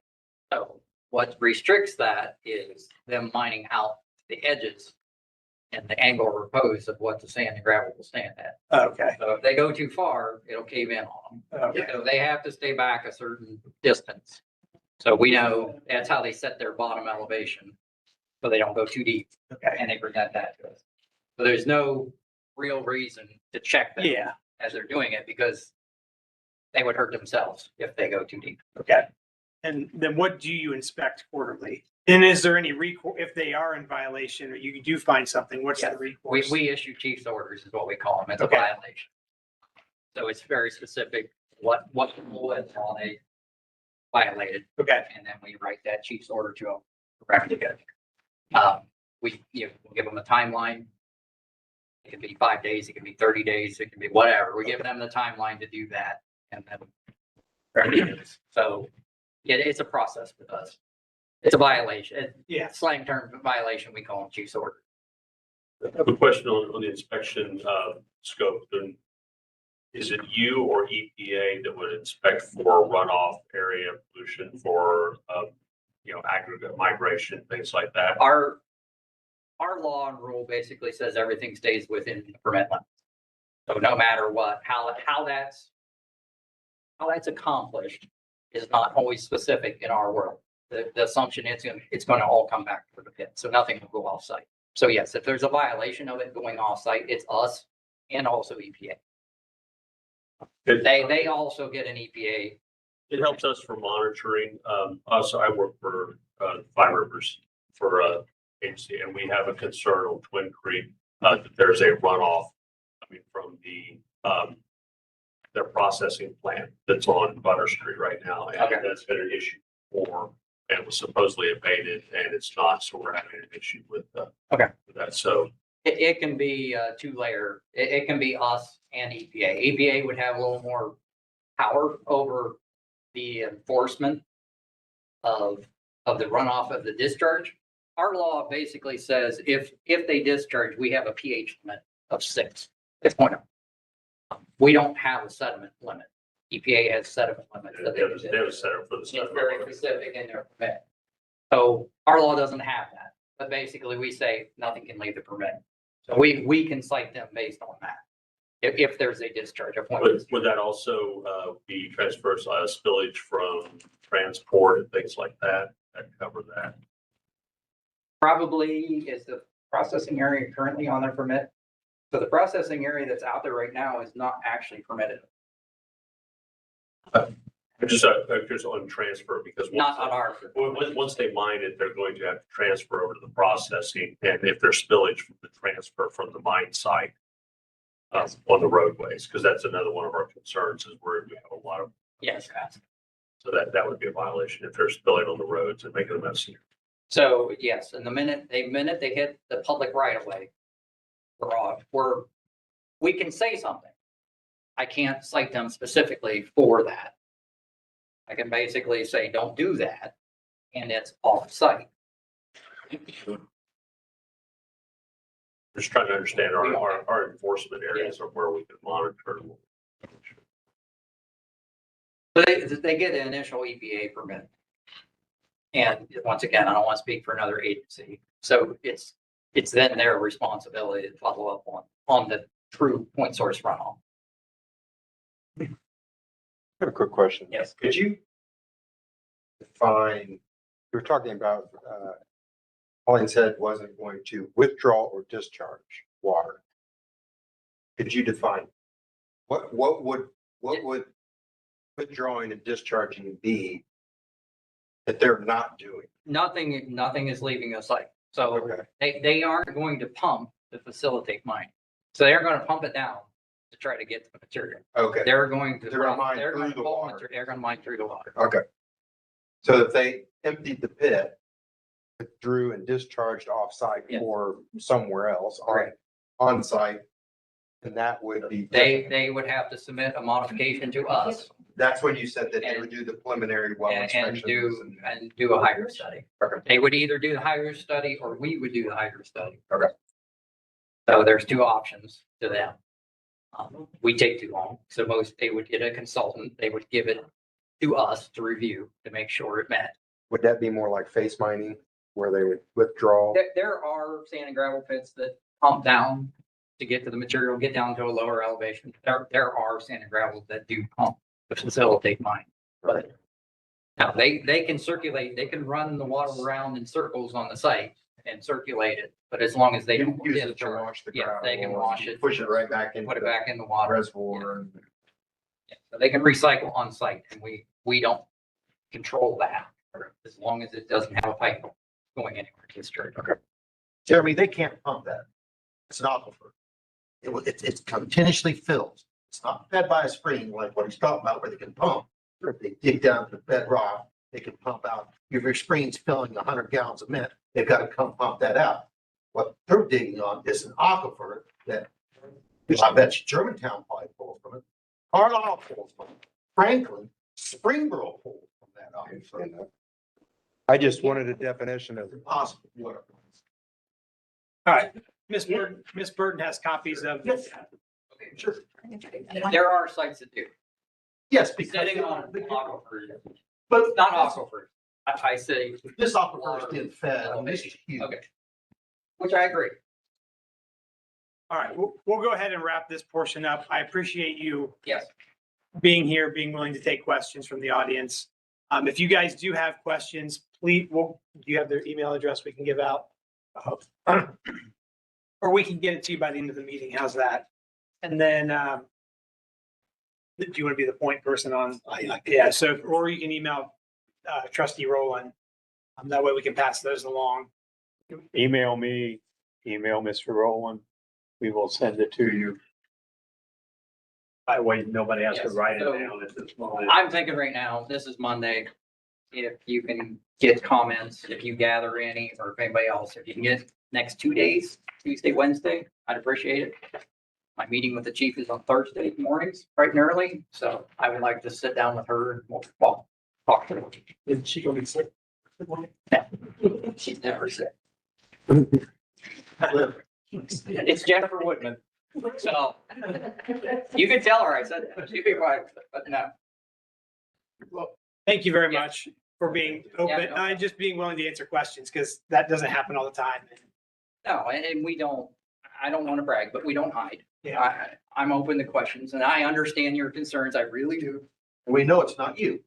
So what restricts that is them mining out the edges and the angle of repose of what the sand and gravel will stand at. okay, So if they go too far, it'll cave in on them. okay. So they have to stay back a certain distance. So we know that's how they set their bottom elevation. So they don't go too deep Okay, and they present that to us. So there's no real reason to check them yeah, as they're doing it because they would hurt themselves if they go too deep. okay. And then what do you inspect quarterly? And is there any recourse, if they are in violation or you do find something, what's the Yeah, recourse? We issue chief's orders is what we call them. It's a Okay. violation. So it's very specific, what rule is on a violated, Okay, and then we write that chief's order to them. Right to go. We'll give them a timeline. It can be 5 days, it can be 30 days, it can be whatever. We give them the timeline to do that and then. So it's a process with us. It's a violation. yeah. Slang term violation, we call them chief's order. I have a question on the inspection scope. Then is it you or EPA that would inspect for runoff area pollution for, aggregate migration, things like that? Our law and rule basically says everything stays within the permit limits. So no matter what, how that's accomplished is not always specific in our world. The assumption is it's going to all come back to the pit, so nothing will go off site. So yes, if there's a violation of it going off site, it's us and also EPA. They also get an EPA. It helps us for monitoring. Also, I work for Five Rivers for agency, and we have a concern on Twin Creek that there's a runoff from their processing plant that's on Butter Street right now, and Okay. that's been an issue and was supposedly abated, and it's not. So we're having an issue with with that. So It can be two-layer. It can be us and EPA. EPA would have a little more power over the enforcement of the runoff of the discharge. Our law basically says if they discharge, we have a pH limit of 6. 6.0. We don't have a sediment limit. EPA has sediment limits. that they have a setup for the It's stuff. very specific in their permit. So our law doesn't have that, but basically we say nothing can leave the permit. So we can cite them based on that. If there's a discharge, a point. Would that also be transferred spillage from transport and things like that, that cover that. Probably is the processing area currently on their permit. So the processing area that's out there right now is not actually permitted, Just on transfer, because not on our. once they mine it, they're going to have to transfer over to the processing, and if there's spillage from the transfer from the mine site on the roadways, because that's another one of our concerns is where we have a lot of. Yes. So that would be a violation if they're spilling on the roads and making a mess. So yes, and the minute they hit the public right of way, we're off, we can say something. I can't cite them specifically for that. I can basically say, don't do that, and it's off site. Just trying to understand our enforcement areas of where we can monitor. So they get an initial EPA permit. And once again, I don't want to speak for another agency. So it's then their responsibility to follow up on the true point source runoff. I have a quick question. Yes. Could you define, you were talking about, Pauline said wasn't going to withdraw or discharge water. Could you define what would withdrawing and discharging be that they're not doing? Nothing is leaving the site. So Okay. they aren't going to pump to facilitate mining. So they're going to pump it down to try to get to the material. Okay, They're going to. They're gonna mine they're through gonna the pull water. They're going to mine through the water. okay. So if they emptied the pit, withdrew and discharged off-site Yes. or somewhere else Correct. on site, and that would be. They would have to submit a modification to us That's when you said that they would do the preliminary well and inspections. do a hydro study. Okay. They would either do the hydro study or we would do the hydro study. Okay. So there's two options to them. We take too long. So they would get a consultant, they would give it to us to review to make sure it met. Would that be more like face mining where they would withdraw? There are sand and gravel pits that pump down to get to the material, get down to a lower elevation. There are sand and gravel that do pump to facilitate mining. But now they can circulate, they can run the water around in circles on the site and circulate it. But as long as they don't Use it to discharge, wash the yeah, gravel. they can wash it. Push it right back into Put it the back in the water. reservoir. and- Yeah, so they can recycle on site and we don't control that as long as it doesn't have a pipe going anywhere to discharge. Okay. Jeremy, they can't pump that. It's an aquifer. It's continuously filled. It's not fed by a spring like what he's talking about where they can pump. If they dig down to the bedrock, they can pump out. If your spring's filling 100 gallons a minute, they've got to come pump that out. What they're digging on is an aquifer that I bet you Germantown probably pulls from it. Carlisle pulls from it. Franklin, Springboro pulls from that aquifer. I just wanted a definition of. Possible, whatever. All right, Ms. Burton has copies of. Yes. Sure. There are sites that do. Yes, because. Sitting on aquifers, But not aquifers. I say, this aquifer is being fed, and this is huge. okay. Which I agree. All right, we'll go ahead and wrap this portion up. I appreciate you Yes. being here, being willing to take questions from the audience. If you guys do have questions, please, do you have their email address we can give out? Or we can get it to you by the end of the meeting. How's that? And then, do you want to be the point person on? Yeah, so, or you can email trustee Roland. That way we can pass those along. Email me, email Mr. Rowland. We will send it to you. That way, nobody has to Yes, write it so- down at this moment. I'm thinking right now, this is Monday. If you can get comments, if you gather any, or if anybody else, if you can get next 2 days, Tuesday, Wednesday, I'd appreciate it. My meeting with the chief is on Thursday mornings, bright and early, so I would like to sit down with her and we'll talk to her. Is she gonna be sick? She's never sick. It's Jennifer Woodman, so you can tell her I said that. She'd be quiet, but no. Well, thank you very Yeah. much for being open Yeah, no. and just being willing to answer questions because that doesn't happen all the time. No, and we don't, I don't want to brag, but we don't hide. Yeah. I'm open to questions and I understand your concerns. I really do. And we know it's not you.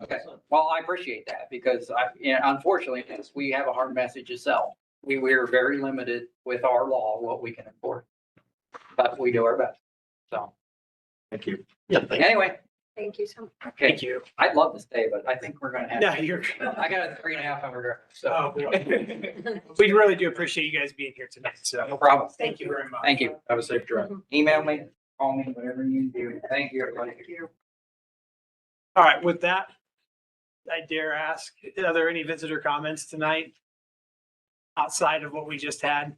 Okay. Well, I appreciate that because unfortunately, yes, we have a hard message to sell. We're very limited with our law, what we can enforce. But we do our best. So Thank you. Yeah, thank you. anyway, Thank you so much. okay, Thank you. I'd love to stay, but I think we're gonna have. No, to. you're. I got a 3.5-hour drive, Oh, so. boy. We really do appreciate you guys being here tonight. No So problem. thank you very much. Thank you. Have a safe drive. Email me, call me, whatever you do. Thank you, everybody. Thank you. All right, with that, I dare ask, are there any visitor comments tonight? Outside of what we just had?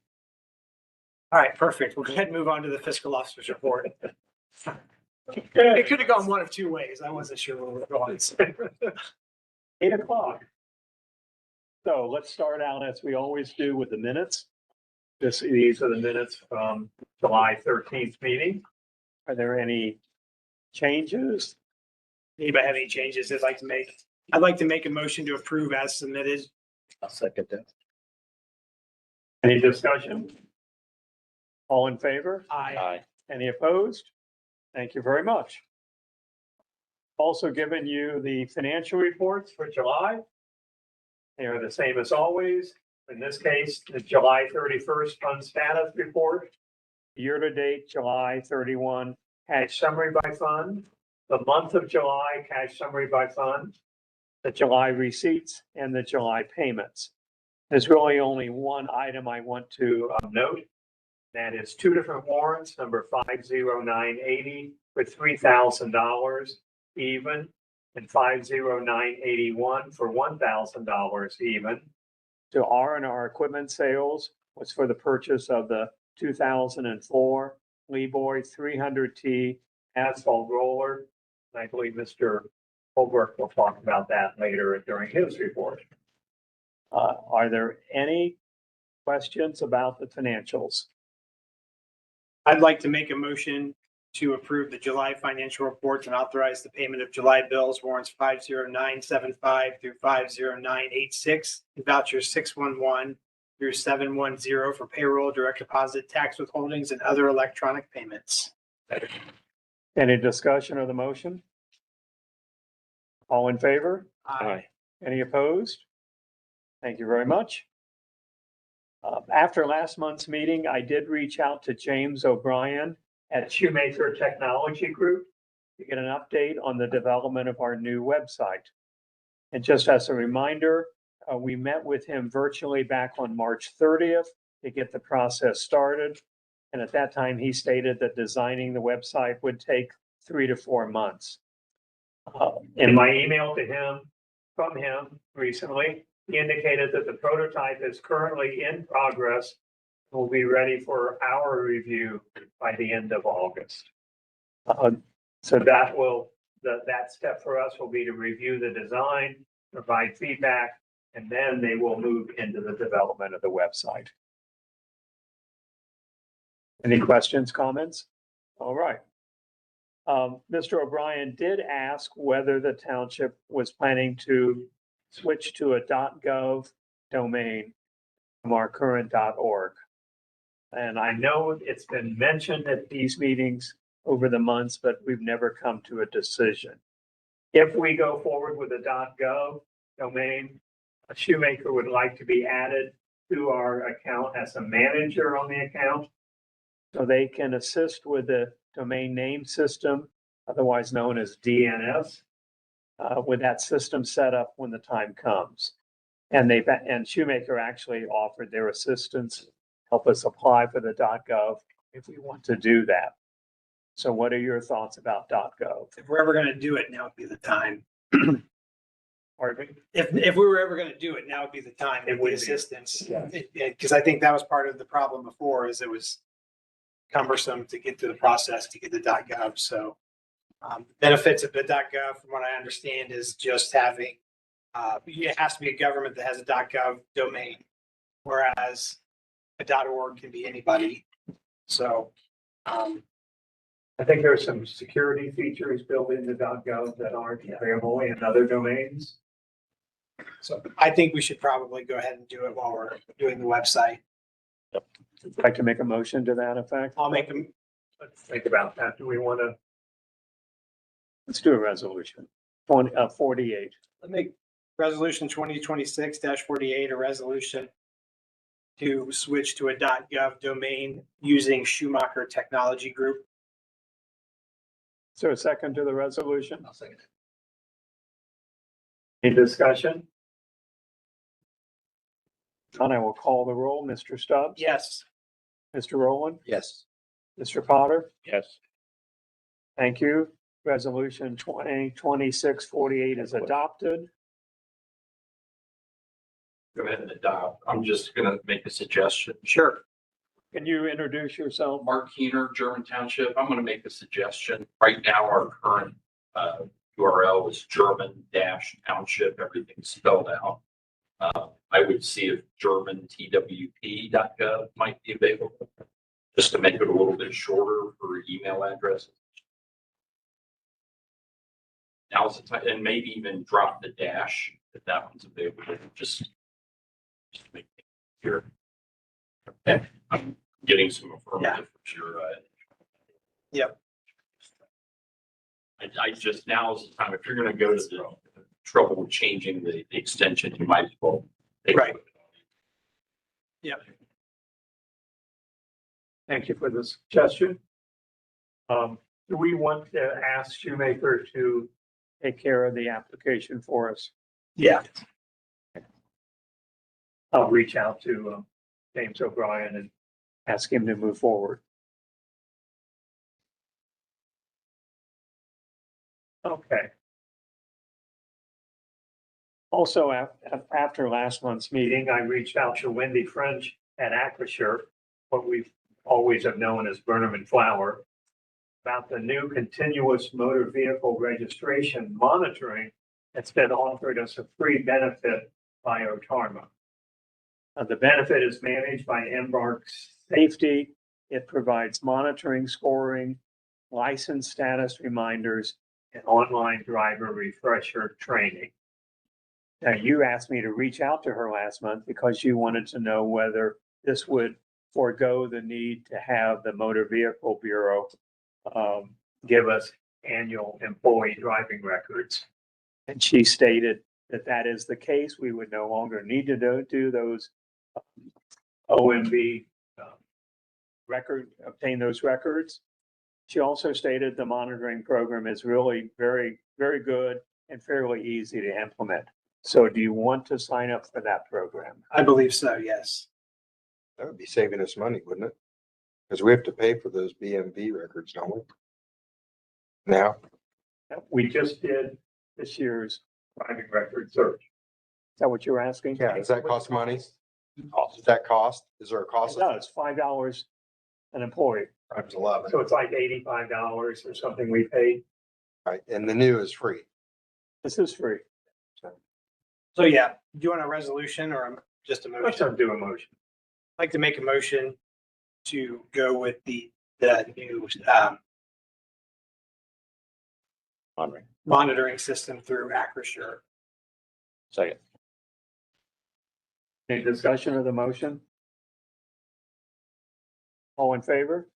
All right, perfect. We'll go ahead and move on to the fiscal officer's report. It could have gone one of two ways. I wasn't sure where we were going. 8 o'clock. So let's start out as we always do with the minutes. These are the minutes from July 13th meeting. Are there any changes? Anybody have any changes they'd like to make? I'd like to make a motion to approve as submitted. I'll second that. Any discussion? All in favor? Aye. Any opposed? Thank you very much. Also given you the financial reports for July. They are the same as always. In this case, the July 31st fund status report. Year-to-date, July 31, cash summary by fund. The month of July, cash summary by fund. The July receipts and the July payments. There's really only one item I want to note. That is 2 different warrants, number 50980 for $3,000 even, and 50981 for $1,000 even. To R&R equipment sales was for the purchase of the 2004 Leeboy 300T asphalt roller. I believe Mr. Holbrook will talk about that later during his report. Are there any questions about the financials? I'd like to make a motion to approve the July financial reports and authorize the payment of July bills, warrants 50975 through 50986, and vouchers 611 through 710 for payroll, direct deposit, tax withholdings, and other electronic payments. Any discussion of the motion? All in favor? Aye. Any opposed? Thank you very much. After last month's meeting, I did reach out to James O'Brien at Shoemaker Technology Group to get an update on the development of our new website. And just as a reminder, we met with him virtually back on March 30th to get the process started. And at that time, he stated that designing the website would take 3 to 4 months. In my email to him, from him recently, he indicated that the prototype is currently in progress, will be ready for our review by the end of August. So that step for us will be to review the design, provide feedback, and then they will move into the development of the website. Any questions, comments? All right. Mr. O'Brien did ask whether the township was planning to switch to a .gov domain from our current .org. And I know it's been mentioned at these meetings over the months, but we've never come to a decision. If we go forward with a .gov domain, a Shoemaker would like to be added to our account as a manager on the account, so they can assist with the domain name system, otherwise known as DNS, with that system set up when the time comes. And Shoemaker actually offered their assistance, help us apply for the .gov if we want to do that. So what are your thoughts about .gov? If we're ever going to do it, now would be the time. Pardon me? If we were ever going to do it, now would be the time It with would the be. assistance. Yeah. Because I think that was part of the problem before, is it was cumbersome to get through the process to get the .gov. So benefits of the .gov, from what I understand, is just having, it has to be a government that has a .gov domain, whereas a .org can be anybody. So I think there are some security features built into .gov that aren't available in other domains. So I think we should probably go ahead and do it while we're doing the website. Would you like to make a motion to that effect? I'll make them. Let's think about that. Do we want to? Let's do a resolution. 48. make resolution 2026-48 a resolution to switch to a .gov domain using Schumacher Technology Group. Is there a second to the resolution? I'll second it. Any discussion? And I will call the roll. Mr. Stubbs? Yes. Mr. Rowland? Yes. Mr. Potter? Yes. Thank you. Resolution 2026-48 is adopted. Go ahead and adopt. I'm just gonna make a suggestion. Sure. Can you introduce yourself? Mark Keener, German Township. I'm gonna make a suggestion. Right now, our current URL is German-Township, everything's spelled out. I would see if germantwp.gov might be available, just to make it a little bit shorter for email addresses. Now's the time, and maybe even drop the dash if that one's available, just to make it here. Okay, I'm getting some affirmative from your, Yep. I just, now is the time, if you're gonna go to the trouble with changing the extension, you might as well. take Right. it. Yep. Thank you for the suggestion. Do we want to ask Shoemaker to take care of the application for us? Yeah. I'll reach out to James O'Brien and ask him to move forward. Okay. Also, after last month's meeting, I reached out to Wendy French at Acrisure, what we've always have known as Burnham and Flower, about the new continuous motor vehicle registration monitoring that's been offered as a free benefit by OTARMA. The benefit is managed by Embark Safety. It provides monitoring, scoring, license status reminders, and online driver refresher training. Now, you asked me to reach out to her last month because you wanted to know whether this would forego the need to have the Motor Vehicle Bureau give us annual employee driving records. And she stated that that is the case. We would no longer need to do those OMB obtain those records. She also stated the monitoring program is really very, very good and fairly easy to implement. So do you want to sign up for that program? I believe so, yes. That would be saving us money, wouldn't it? Because we have to pay for those BMV records, don't we? Now, We just did this year's driving record search. Is that what you're asking? yeah, does that cost money? Does that cost? Is there a cost? It does, $5 an employee. Times 11. So it's like $85 or something we paid. Right, and the new is free. This is free. So yeah, do you want a resolution or just a Let's motion? do a motion. I'd like to make a motion to go with the new monitoring system through Acrisure. Second. Any discussion of the motion? All in favor?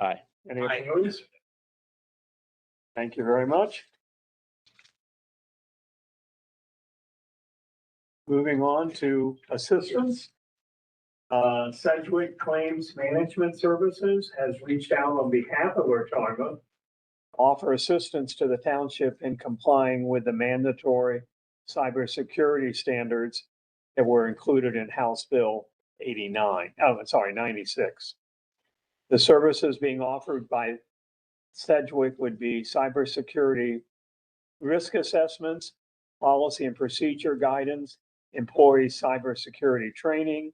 Aye. Any Aye. opposed? Thank you very much. Moving on to assistance. Sedgwick Claims Management Services has reached out on behalf of OTARMA to offer assistance to the township in complying with the mandatory cybersecurity standards that were included in House Bill 96. The services being offered by Sedgwick would be cybersecurity risk assessments, policy and procedure guidance, employee cybersecurity training,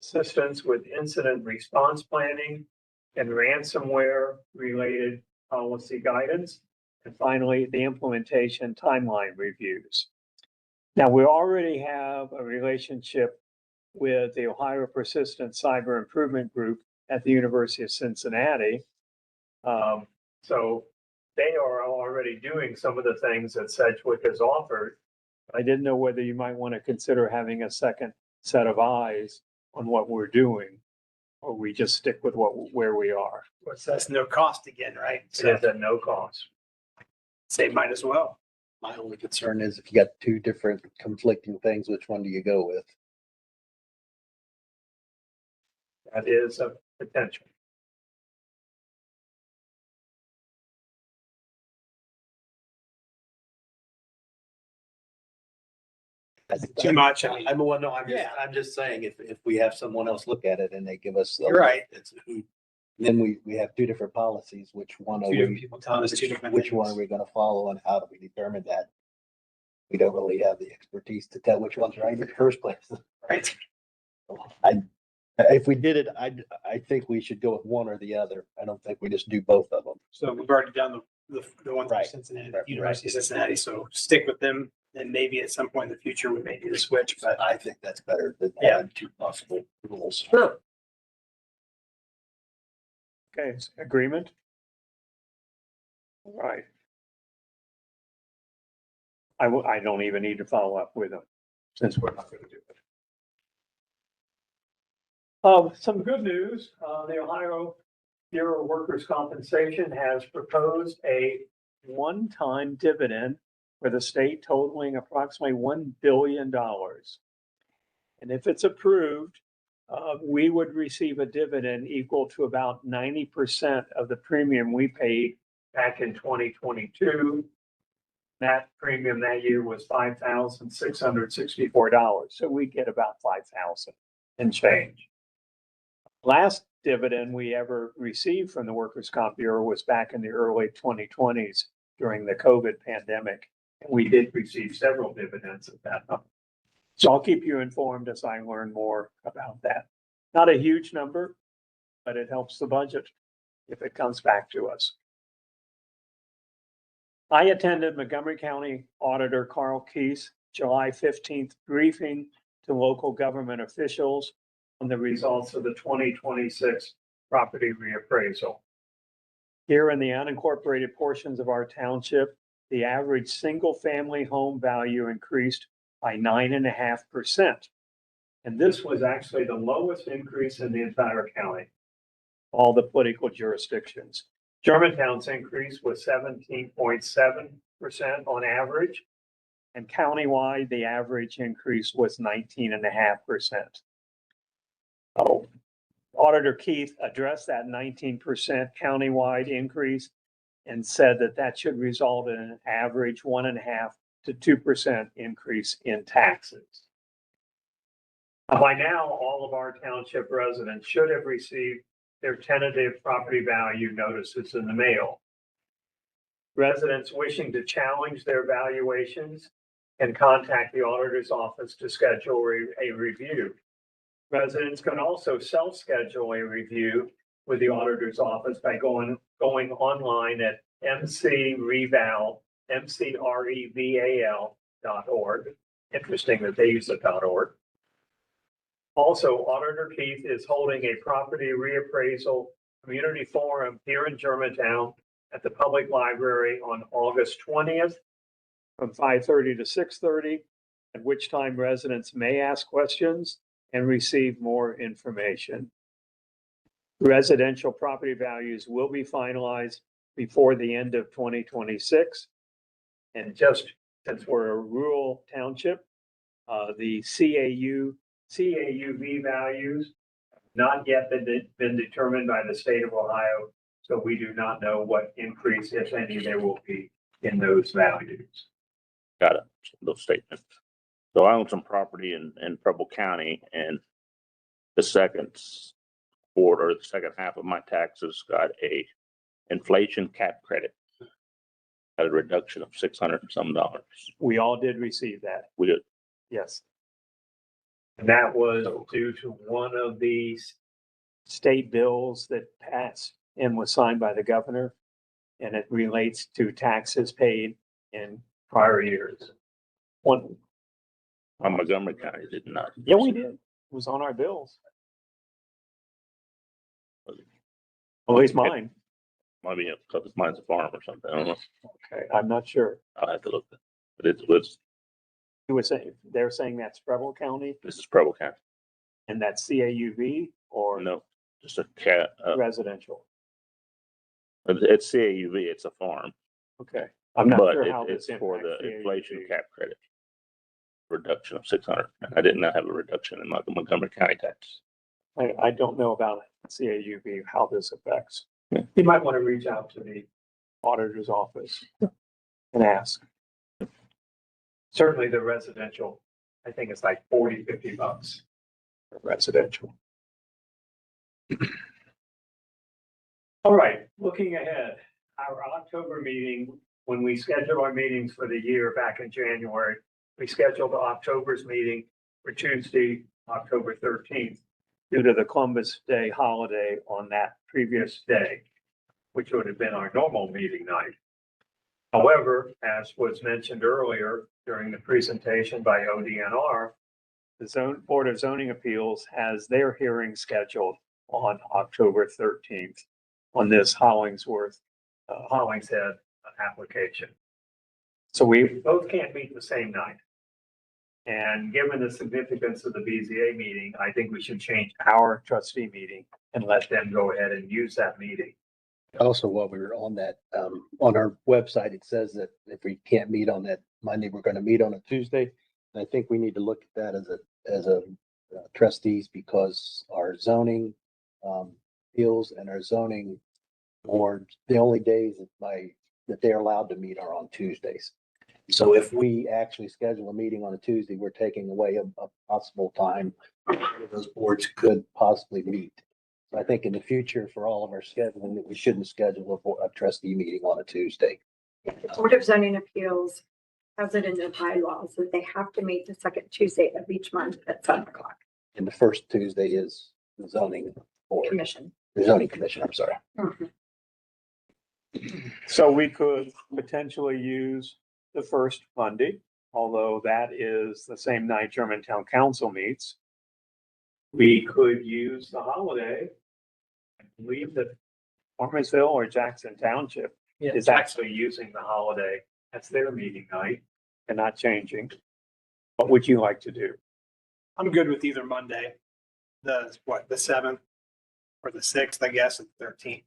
assistance with incident response planning, and ransomware related policy guidance. And finally, the implementation timeline reviews. Now, we already have a relationship with the Ohio Persistent Cyber Improvement Group at the University of Cincinnati. So they are already doing some of the things that Sedgwick has offered. I didn't know whether you might want to consider having a second set of eyes on what we're doing, or we just stick with where we are. Of course, that's no cost again, right? It is at no cost. Say might as well. My only concern is if you got two different conflicting things, which one do you go with? That is a potential. Too much. I mean, I'm, well, no, Yeah. I'm just saying if we have someone else look at it and they give us. You're right. Then we have two different policies, which one are two different we, people telling us two different which one are things. we gonna follow and how do we determine that? We don't really have the expertise to tell which one's right in the first place. Right. If we did it, I think we should go with one or the other. I don't think we just do both of them. So we've already done the one for Right. Cincinnati, Right. University of Cincinnati, so stick with them. And maybe at some point in the future, we may do the switch, but I think that's better than Yeah. having two possible rules. sure. Okay, agreement? All right. I don't even need to follow up with them since we're not going to do it. Some good news, the Ohio Bureau of Workers' Compensation has proposed a one-time dividend for the state totaling approximately $1 billion. And if it's approved, we would receive a dividend equal to about 90% of the premium we paid back in 2022. That premium that year was $5,664. So we get about $5,000 and change. Last dividend we ever received from the Workers' Comp Bureau was back in the early 2020s during the COVID pandemic. And we did receive several dividends at that time. So I'll keep you informed as I learn more about that. Not a huge number, but it helps the budget if it comes back to us. I attended Montgomery County Auditor Carl Keith's July 15th briefing to local government officials on the results of the 2026 property reappraisal. Here in the unincorporated portions of our township, the average single-family home value increased by 9.5%. And this was actually the lowest increase in the entire county, all the political jurisdictions. Germantown's increase was 17.7% on average, and countywide, the average increase was 19.5%. Auditor Keith addressed that 19% countywide increase and said that that should result in an average 1.5% to 2% increase in taxes. By now, all of our township residents should have received their tentative property value notices in the mail. Residents wishing to challenge their valuations can contact the auditor's office to schedule a review. Residents can also self-schedule a review with the auditor's office by going online at mcreval.org. Interesting that they use a .org. Also, Auditor Keith is holding a property reappraisal community forum here in Germantown at the public library on August 20th from 5:30 to 6:30, at which time residents may ask questions and receive more information. Residential property values will be finalized before the end of 2026. And just since we're a rural township, the CAUV values have not yet been determined by the state of Ohio. So we do not know what increase, if any, there will be in those values. Got it. Those statements. So I own some property in Preble County, and the second quarter, the second half of my taxes got a inflation cap credit at a reduction of $600 and some dollars. We all did receive that. We did. Yes. And that was due to one of these state bills that passed and was signed by the governor. And it relates to taxes paid in prior years. One, Montgomery County did not. yeah, we did. It was on our bills. At least mine. Maybe because mine's a farm or something. I don't know. Okay, I'm not sure. I'll have to look. But it was, He was saying, they're saying that's Preble County this is Preble County. and that's CAUV or No, just a cat. residential. It's CAUV. It's a farm. Okay. I'm not But sure how it's this for impacts the inflation CAUB. cap credit. Reduction of 600. I did not have a reduction in my Montgomery County tax. I don't know about CAUB, how this affects. Yeah. You might want to reach out to the auditor's office and ask. Certainly the residential, I think it's like 40, 50 bucks for residential. All right, looking ahead, our October meeting, when we scheduled our meetings for the year back in January, we scheduled October's meeting for Tuesday, October 13th, due to the Columbus Day holiday on that previous day, which would have been our normal meeting night. However, as was mentioned earlier during the presentation by ODNR, the Board of Zoning Appeals has their hearing scheduled on October 13th on this Hollingshead application. So we both can't meet the same night. And given the significance of the BZA meeting, I think we should change our trustee meeting and let them go ahead and use that meeting. Also, while we were on that, on our website, it says that if we can't meet on that Monday, we're gonna meet on a Tuesday. And I think we need to look at that as a trustees, because our zoning appeals and our zoning board, the only days that they're allowed to meet are on Tuesdays. So if we actually schedule a meeting on a Tuesday, we're taking away a possible time where those boards could possibly meet. So I think in the future, for all of our scheduling, that we shouldn't schedule a trustee meeting on a Tuesday. The Board of Zoning Appeals has it in their bylaws that they have to meet the second Tuesday of each month at 7:00. And the first Tuesday is the zoning board, Commission. the zoning commission, I'm sorry. Mhm. So we could potentially use the first Monday, although that is the same night Germantown Council meets. We could use the holiday. I believe that Ormsville or Jackson Township is actually using the holiday. That's their meeting night and not changing. What would you like to do? I'm good with either Monday, the 7th or the 6th, I guess, and 13th.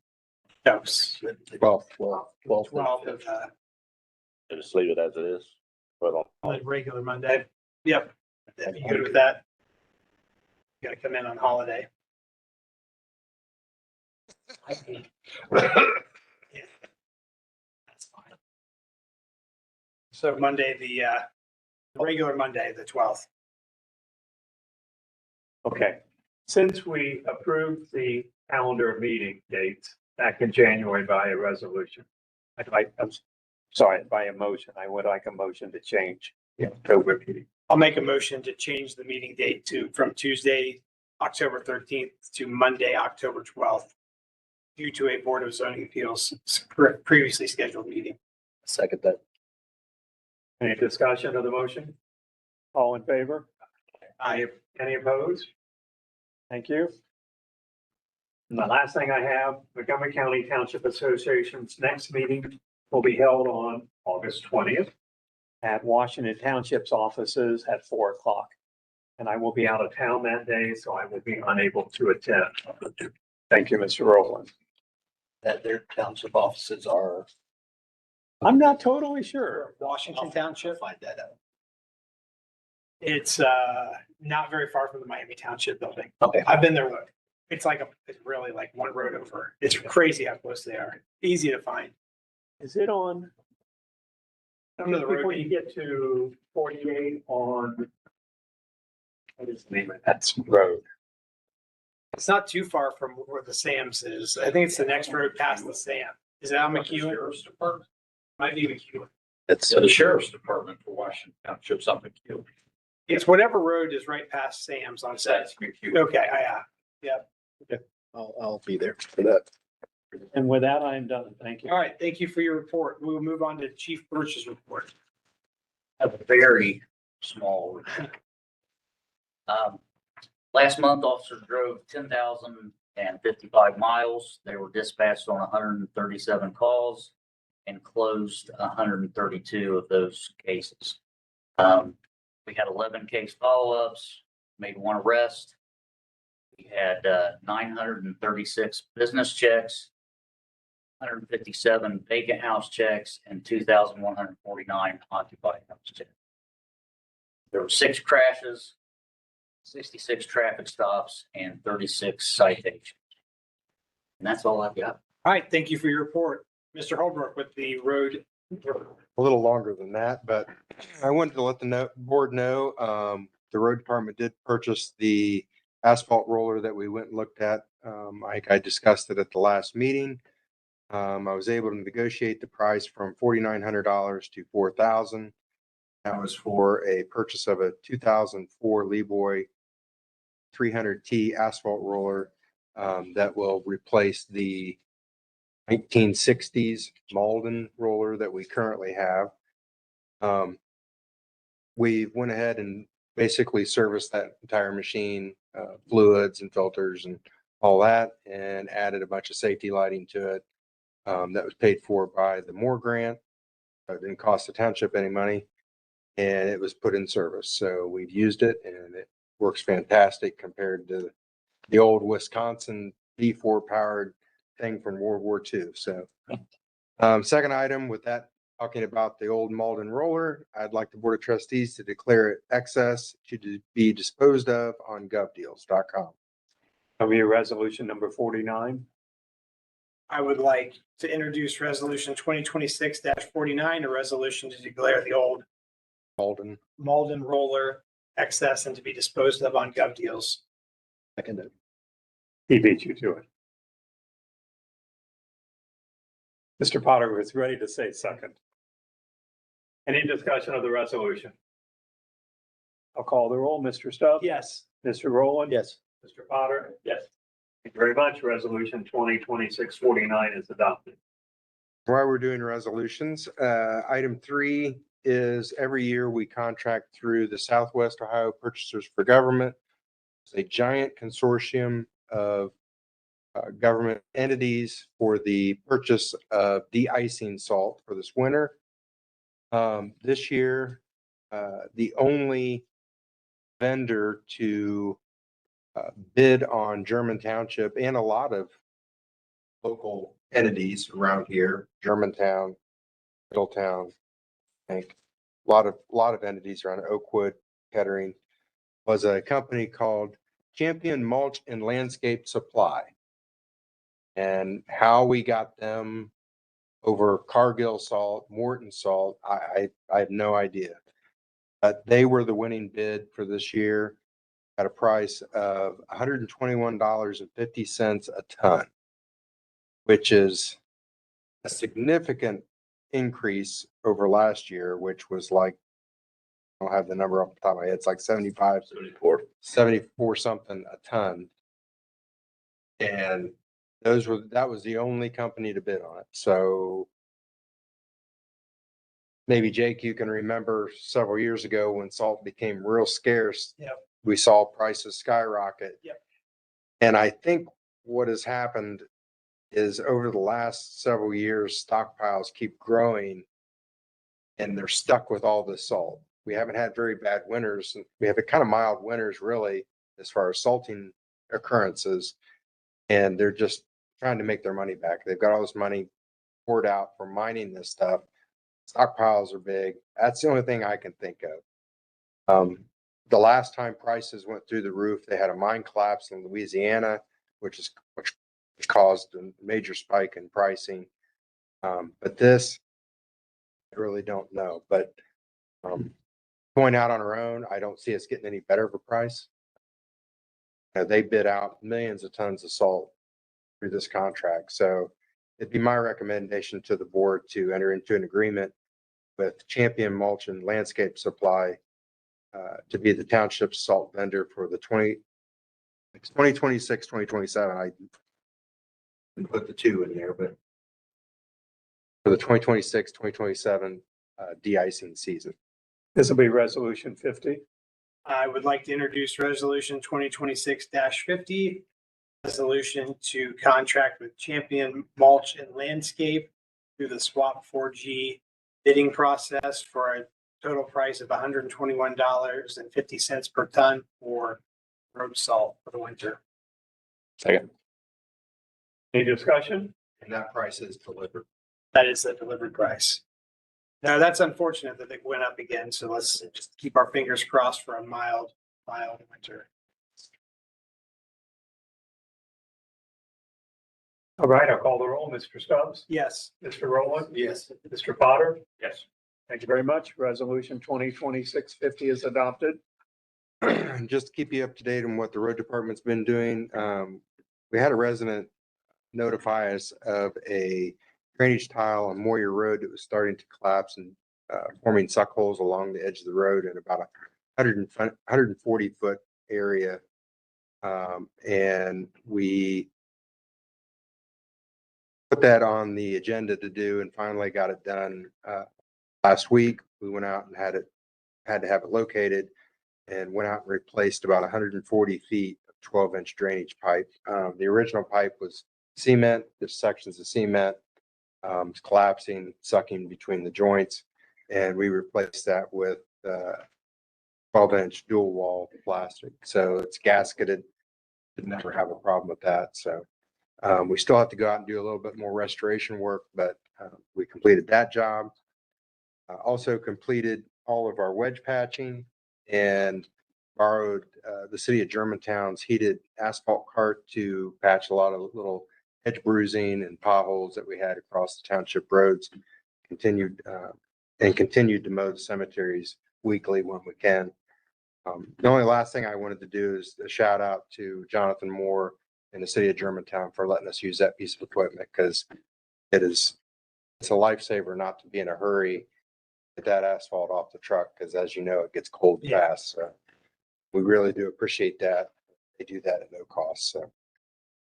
No, 12th of, Just leave it as it is. But the regular Monday. Yep. If you good with that? You gotta come in on holiday. Yeah. That's fine. So Monday, the regular Monday, the 12th. Okay, since we approved the calendar of meeting dates back in January by a resolution, by a motion, I would like a motion to change the October meeting. I'll make a motion to change the meeting date from Tuesday, October 13th to Monday, October 12th, due to a Board of Zoning Appeals previously scheduled meeting. Second that. Any discussion of the motion? All in favor? Any opposed? Thank you. And the last thing I have, Montgomery County Township Association's next meeting will be held on August 20th at Washington Township's offices at 4:00. And I will be out of town that day, so I will be unable to attend. Thank you, Mr. Rowland. That their township offices are. I'm not totally sure. Washington Township. Find that out. It's not very far from the Miami Township building. Okay. I've been there. It's really like one road over. It's crazy how close they are. Easy to find. Is it on? Under the road. Before you get to 48 on. What is the name of that road? It's not too far from where the Sam's is. I think it's the next road past the Sam. Is it on McEwen? Sheriff's Department. Might be McEwen. It's So the Sheriff's Department for Washington Township's up in Kew. It's whatever road is right past Sam's on Sam. That's McHugh. Okay, yeah. I'll be there for that. And with that, I am done. Thank you. All right, thank you for your report. We'll move on to Chief Birch's report. Have a very small. Last month, officers drove 10,055 miles. They were dispatched on 137 calls and closed 132 of those cases. We had 11 case follow-ups, made one arrest. We had 936 business checks. 157 vacant house checks, and 2,149 occupied house checks. There were 6 crashes, 66 traffic stops, and 36 citations. And that's all I've got. All right, thank you for your report. Mr. Holbrook with the road. A little longer than that, but I wanted to let the board know, the road department did purchase the asphalt roller that we went and looked at. I discussed it at the last meeting. I was able to negotiate the price from $4,900 to $4,000. That was for a purchase of a 2004 Leeboy 300T asphalt roller that will replace the 1960s Malden roller that we currently have. We went ahead and basically serviced that entire machine, fluids and filters and all that, and added a bunch of safety lighting to it. That was paid for by the Moore grant. It didn't cost the township any money, and it was put in service. So we've used it, and it works fantastic compared to the old Wisconsin D4 powered thing from World War II. So, second item with that, talking about the old Malden roller, I'd like the Board of Trustees to declare it excess to be disposed of on govdeals.com. Have your resolution number 49? I would like to introduce resolution 2026-49, a resolution to declare the old Malden roller excess and to be disposed of on Gov Deals. Seconded. He beat you to it. Mr. Potter was ready to say second. Any discussion of the resolution? I'll call the roll. Mr. Stubbs? Yes. Mr. Rowland? Yes. Mr. Potter? Yes. Thank you very much. Resolution 2026-49 is adopted. While we're doing resolutions, item 3 is every year we contract through the Southwest Ohio Purchasers for Government. It's a giant consortium of government entities for the purchase of de-icing salt for this winter. This year, the only vendor to bid on German Township and a lot of local entities around here, Germantown, Middletown, I think a lot of entities around Oakwood, Kettering, was a company called Champion Mulch and Landscape Supply. And how we got them over Cargill salt, Morton salt, I have no idea. But they were the winning bid for this year at a price of $121.50 a ton, which is a significant increase over last year, which was like, I don't have the number off the top of my head. It's like 74 something a ton. And that was the only company to bid on it. So maybe Jake, you can remember several years ago when salt became real scarce. Yep. We saw prices skyrocket. Yep. And I think what has happened is over the last several years, stockpiles keep growing and they're stuck with all this salt. We haven't had very bad winters. We have a kind of mild winters really as far as salting occurrences. And they're just trying to make their money back. They've got all this money poured out for mining this stuff. Stockpiles are big. That's the only thing I can think of. The last time prices went through the roof, they had a mine collapse in Louisiana, which caused a major spike in pricing. But this, I really don't know. But going out on our own, I don't see us getting any better of a price. They bid out millions of tons of salt through this contract. So it'd be my recommendation to the board to enter into an agreement with Champion Mulch and Landscape Supply to be the township's salt vendor for the 2026, 2027. I didn't put the 2 in there, but for the 2026, 2027 de-icing season. This will be resolution 50. I would like to introduce resolution 2026-50, resolution to contract with Champion Mulch and Landscape through the SWAP 4G bidding process for a total price of $121.50 per ton for road salt for the winter. Second. Any discussion? And that price is delivered. That is the delivered price. Now, that's unfortunate that it went up again, so let's just keep our fingers crossed for a mild winter. All right, I'll call the roll. Mr. Stubbs? Yes. Mr. Rowland? Yes. Mr. Potter? Yes. Thank you very much. Resolution 2026-50 is adopted. Just to keep you up to date on what the road department's been doing, we had a resident notify us of a drainage tile on Moyer Road that was starting to collapse and forming suck holes along the edge of the road in about 140 foot area. And we put that on the agenda to do and finally got it done last week. We went out and had to have it located and went out and replaced about 140 feet of 12-inch drainage pipe. The original pipe was cement. There's sections of cement. It's collapsing, sucking between the joints, and we replaced that with 12-inch dual wall plastic. So it's gasketed. Did never have a problem with that. So we still have to go out and do a little bit more restoration work, but we completed that job. Also completed all of our wedge patching and borrowed the city of Germantown's heated asphalt cart to patch a lot of little edge bruising and potholes that we had across the township roads. Continued to mow the cemeteries weekly when we can. The only last thing I wanted to do is a shout out to Jonathan Moore in the city of Germantown for letting us use that piece of equipment, because it's a lifesaver not to be in a hurry, get that asphalt off the truck, because as you know, it gets cold fast. So we really do appreciate that. They do that at no cost. So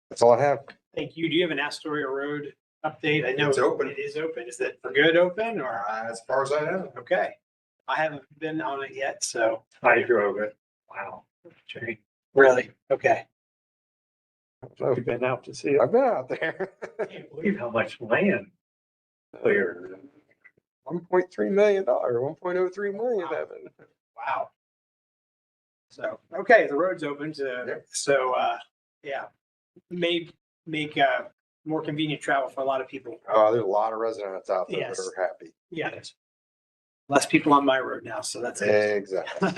that's all I have. Thank you. Do you have an Astoria Road update? I know It's open. it is open. Is it for good open or? As far as I know. Okay. I haven't been on it yet, so. I drove it. Wow. Gee, Really? Okay. you've been out to see it. I've been out there. I can't believe how much land cleared. $1.3 million, 1.03 million of it. Wow. So, okay, the road's open to, so, yeah, may make more convenient travel for a lot of people. Oh, there's a lot of residents out there that Yes. are happy. Yeah. Less people on my road now, so that's it. Exactly.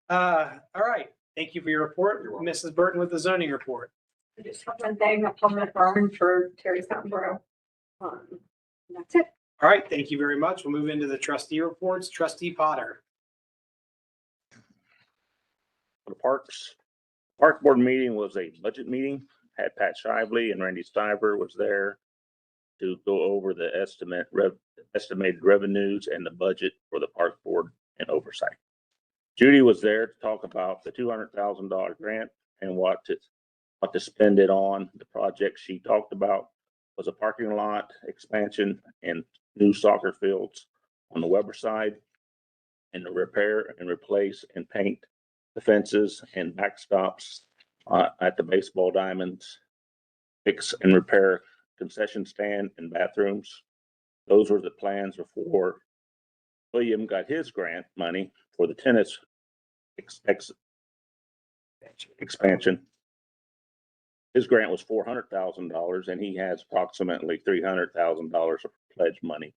All right. Thank you for your report. Mrs. Burton with the zoning report. I just have one thing, a permit burn for Terry's Mountain Borough. That's it. All right, thank you very much. We'll move into the trustee reports. Trustee Potter. The Park Board meeting was a budget meeting. Had Pat Shively and Randy Stiver was there to go over the estimated revenues and the budget for the Park Board and oversight. Judy was there to talk about the $200,000 grant and what to spend it on. The project she talked about was a parking lot expansion and new soccer fields on the Weber side, and to repair and replace and paint the fences and backstops at the baseball diamonds, fix and repair concession stand and bathrooms. Those were the plans before William got his grant money for the tennis expansion. His grant was $400,000 and he has approximately $300,000 of pledge money.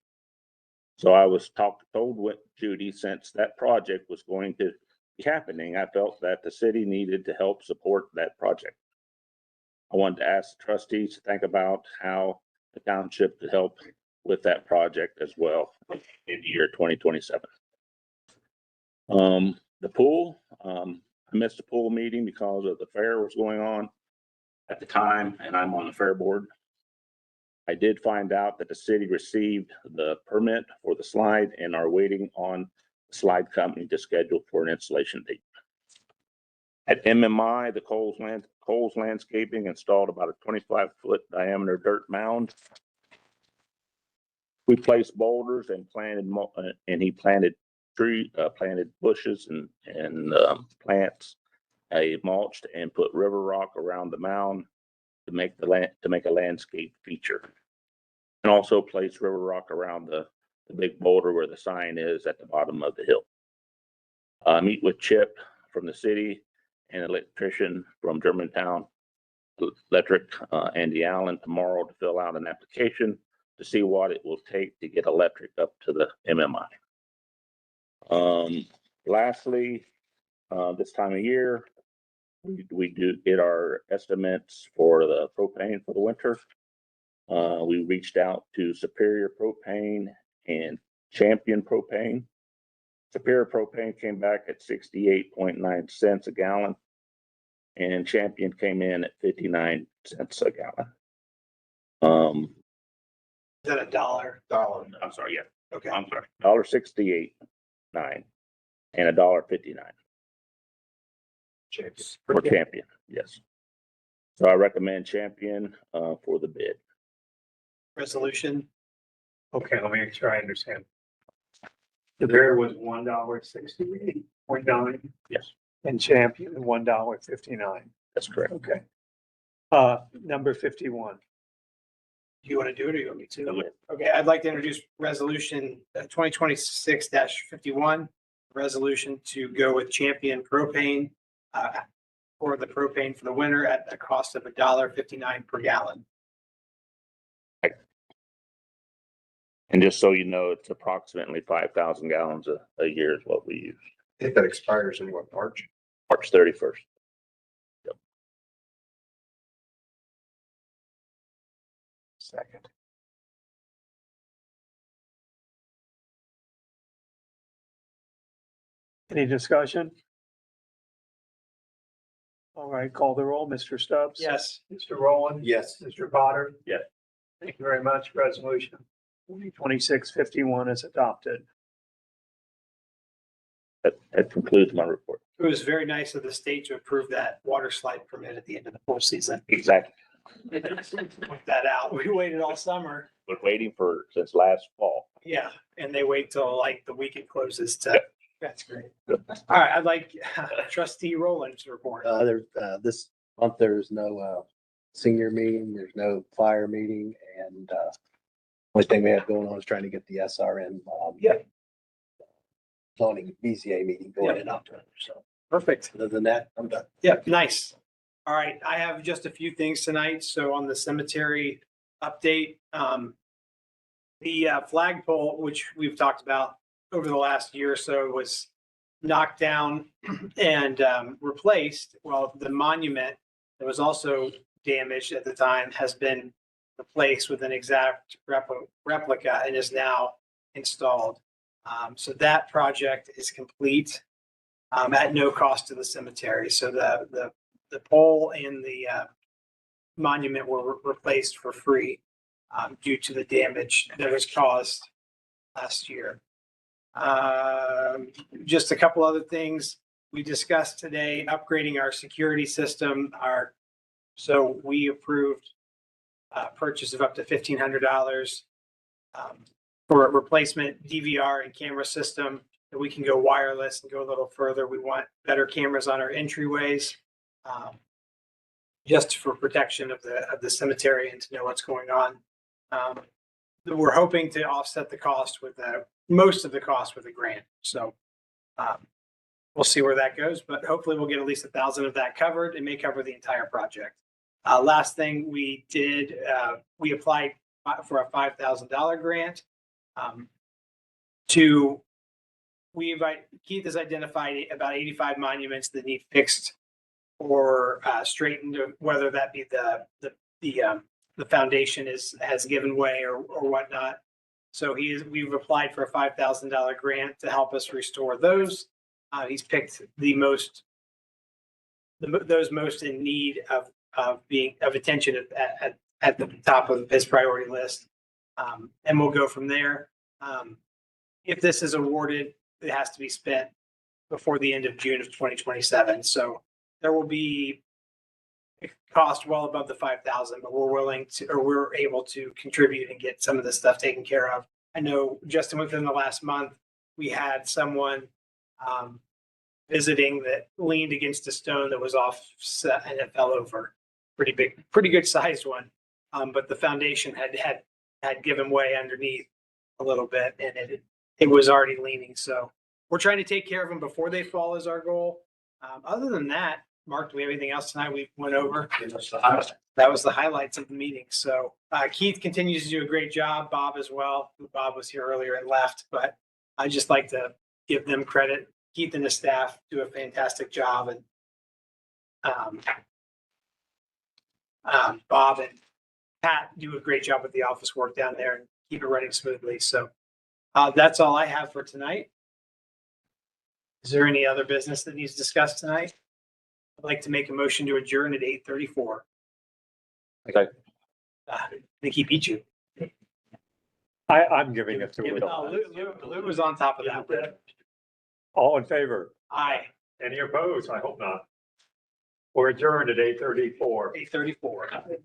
So I was told with Judy, since that project was going to be happening, I felt that the city needed to help support that project. I wanted to ask the trustees to think about how the township could help with that project as well in the year 2027. The pool, I missed the pool meeting because of the fair was going on at the time, and I'm on the fair board. I did find out that the city received the permit for the slide and are waiting on the slide company to schedule for an installation date. At MMI, the Coles Landscaping installed about a 25-foot diameter dirt mound. We placed boulders and he planted bushes and plants. I mulched and put river rock around the mound to make a landscape feature, and also placed river rock around the big boulder where the sign is at the bottom of the hill. Meet with Chip from the city and an electrician from Germantown Electric, Andy Allen tomorrow to fill out an application to see what it will take to get electric up to the MMI. Lastly, this time of year, we do get our estimates for the propane for the winter. We reached out to Superior Propane and Champion Propane. Superior Propane came back at 68.9 cents a gallon, and Champion came in at 59 cents a gallon. Is that $1? I'm sorry, yeah, Okay. I'm sorry, $1.68.9 and $1.59 for Champion, yes. So I recommend Champion for the bid. Resolution. Okay, let me make sure I understand. There was $1.68.9 Yes, and Champion $1.59. that's correct. Okay. Number 51. Do you want to do it or you want me Go to? ahead. Okay, I'd like to introduce resolution 2026-51, resolution to go with Champion Propane for the propane for the winter at a cost of $1.59 per gallon. And just so you know, it's approximately 5,000 gallons a year is what we use. I think that expires in what, March? March 31st. Second. Any discussion? All right, call the roll. Mr. Stubbs? Yes. Mr. Rowland? Yes. Mr. Potter? Yes. Thank you very much. Resolution 2026-51 is adopted. That concludes my report. It was very nice of the state to approve that water slide permit at the end of the pool season. Exactly. Put that out. We waited all summer. Been waiting since last fall. Yeah, and they wait till like the weekend closes to, that's great. All right, I'd like trustee Rowland's report. This month, there's no, senior meeting, there's no fire meeting, and, only thing we have going on is trying to get the SRN, zoning BZA meeting going in October, so Perfect. other than that, I'm done. Yep, nice. All right, I have just a few things tonight. So on the cemetery update, the flagpole, which we've talked about over the last year or so, was knocked down and replaced. Well, the monument that was also damaged at the time has been replaced with an exact replica and is now installed. So that project is complete at no cost to the cemetery. So the pole and the monument were replaced for free due to the damage that was caused last year. Just a couple other things we discussed today: upgrading our security system. So we approved purchase of up to $1,500 for a replacement DVR and camera system that we can go wireless and go a little further. We want better cameras on our entryways, just for protection of the cemetery and to know what's going on. We're hoping to offset the cost with most of the cost with a grant. So we'll see where that goes, but hopefully we'll get at least 1,000 of that covered. It may cover the entire project. Last thing we did, we applied for a $5,000 grant. Keith has identified about 85 monuments that need fixed or straightened, whether that be the foundation has given way or whatnot. So we've applied for a $5,000 grant to help us restore those. He's picked those most in need of attention at the top of his priority list. And we'll go from there. If this is awarded, it has to be spent before the end of June of 2027. So there will be a cost well above the 5,000, but we're able to contribute and get some of this stuff taken care of. I know just within the last month, we had someone visiting that leaned against a stone that was offset and it fell over. Pretty good sized one. But the foundation had given way underneath a little bit and it was already leaning. So we're trying to take care of them before they fall is our goal. Other than that, Mark, do we have anything else tonight we went over? That's the highlight. That was the highlights of the meeting. So Keith continues to do a great job, Bob as well. Bob was here earlier and left, but I just like to give them credit. Keith and his staff do a fantastic job, and Bob and Pat do a great job with the office work down there and keep it running smoothly. So that's all I have for tonight. Is there any other business that needs discussed tonight? I'd like to make a motion to adjourn at 8:34. Okay. They keep eat you. I'm giving it to Lou Will. was on top of that. All in favor? Aye, Any opposed? I hope not. We're adjourned at 8:34. 8:34.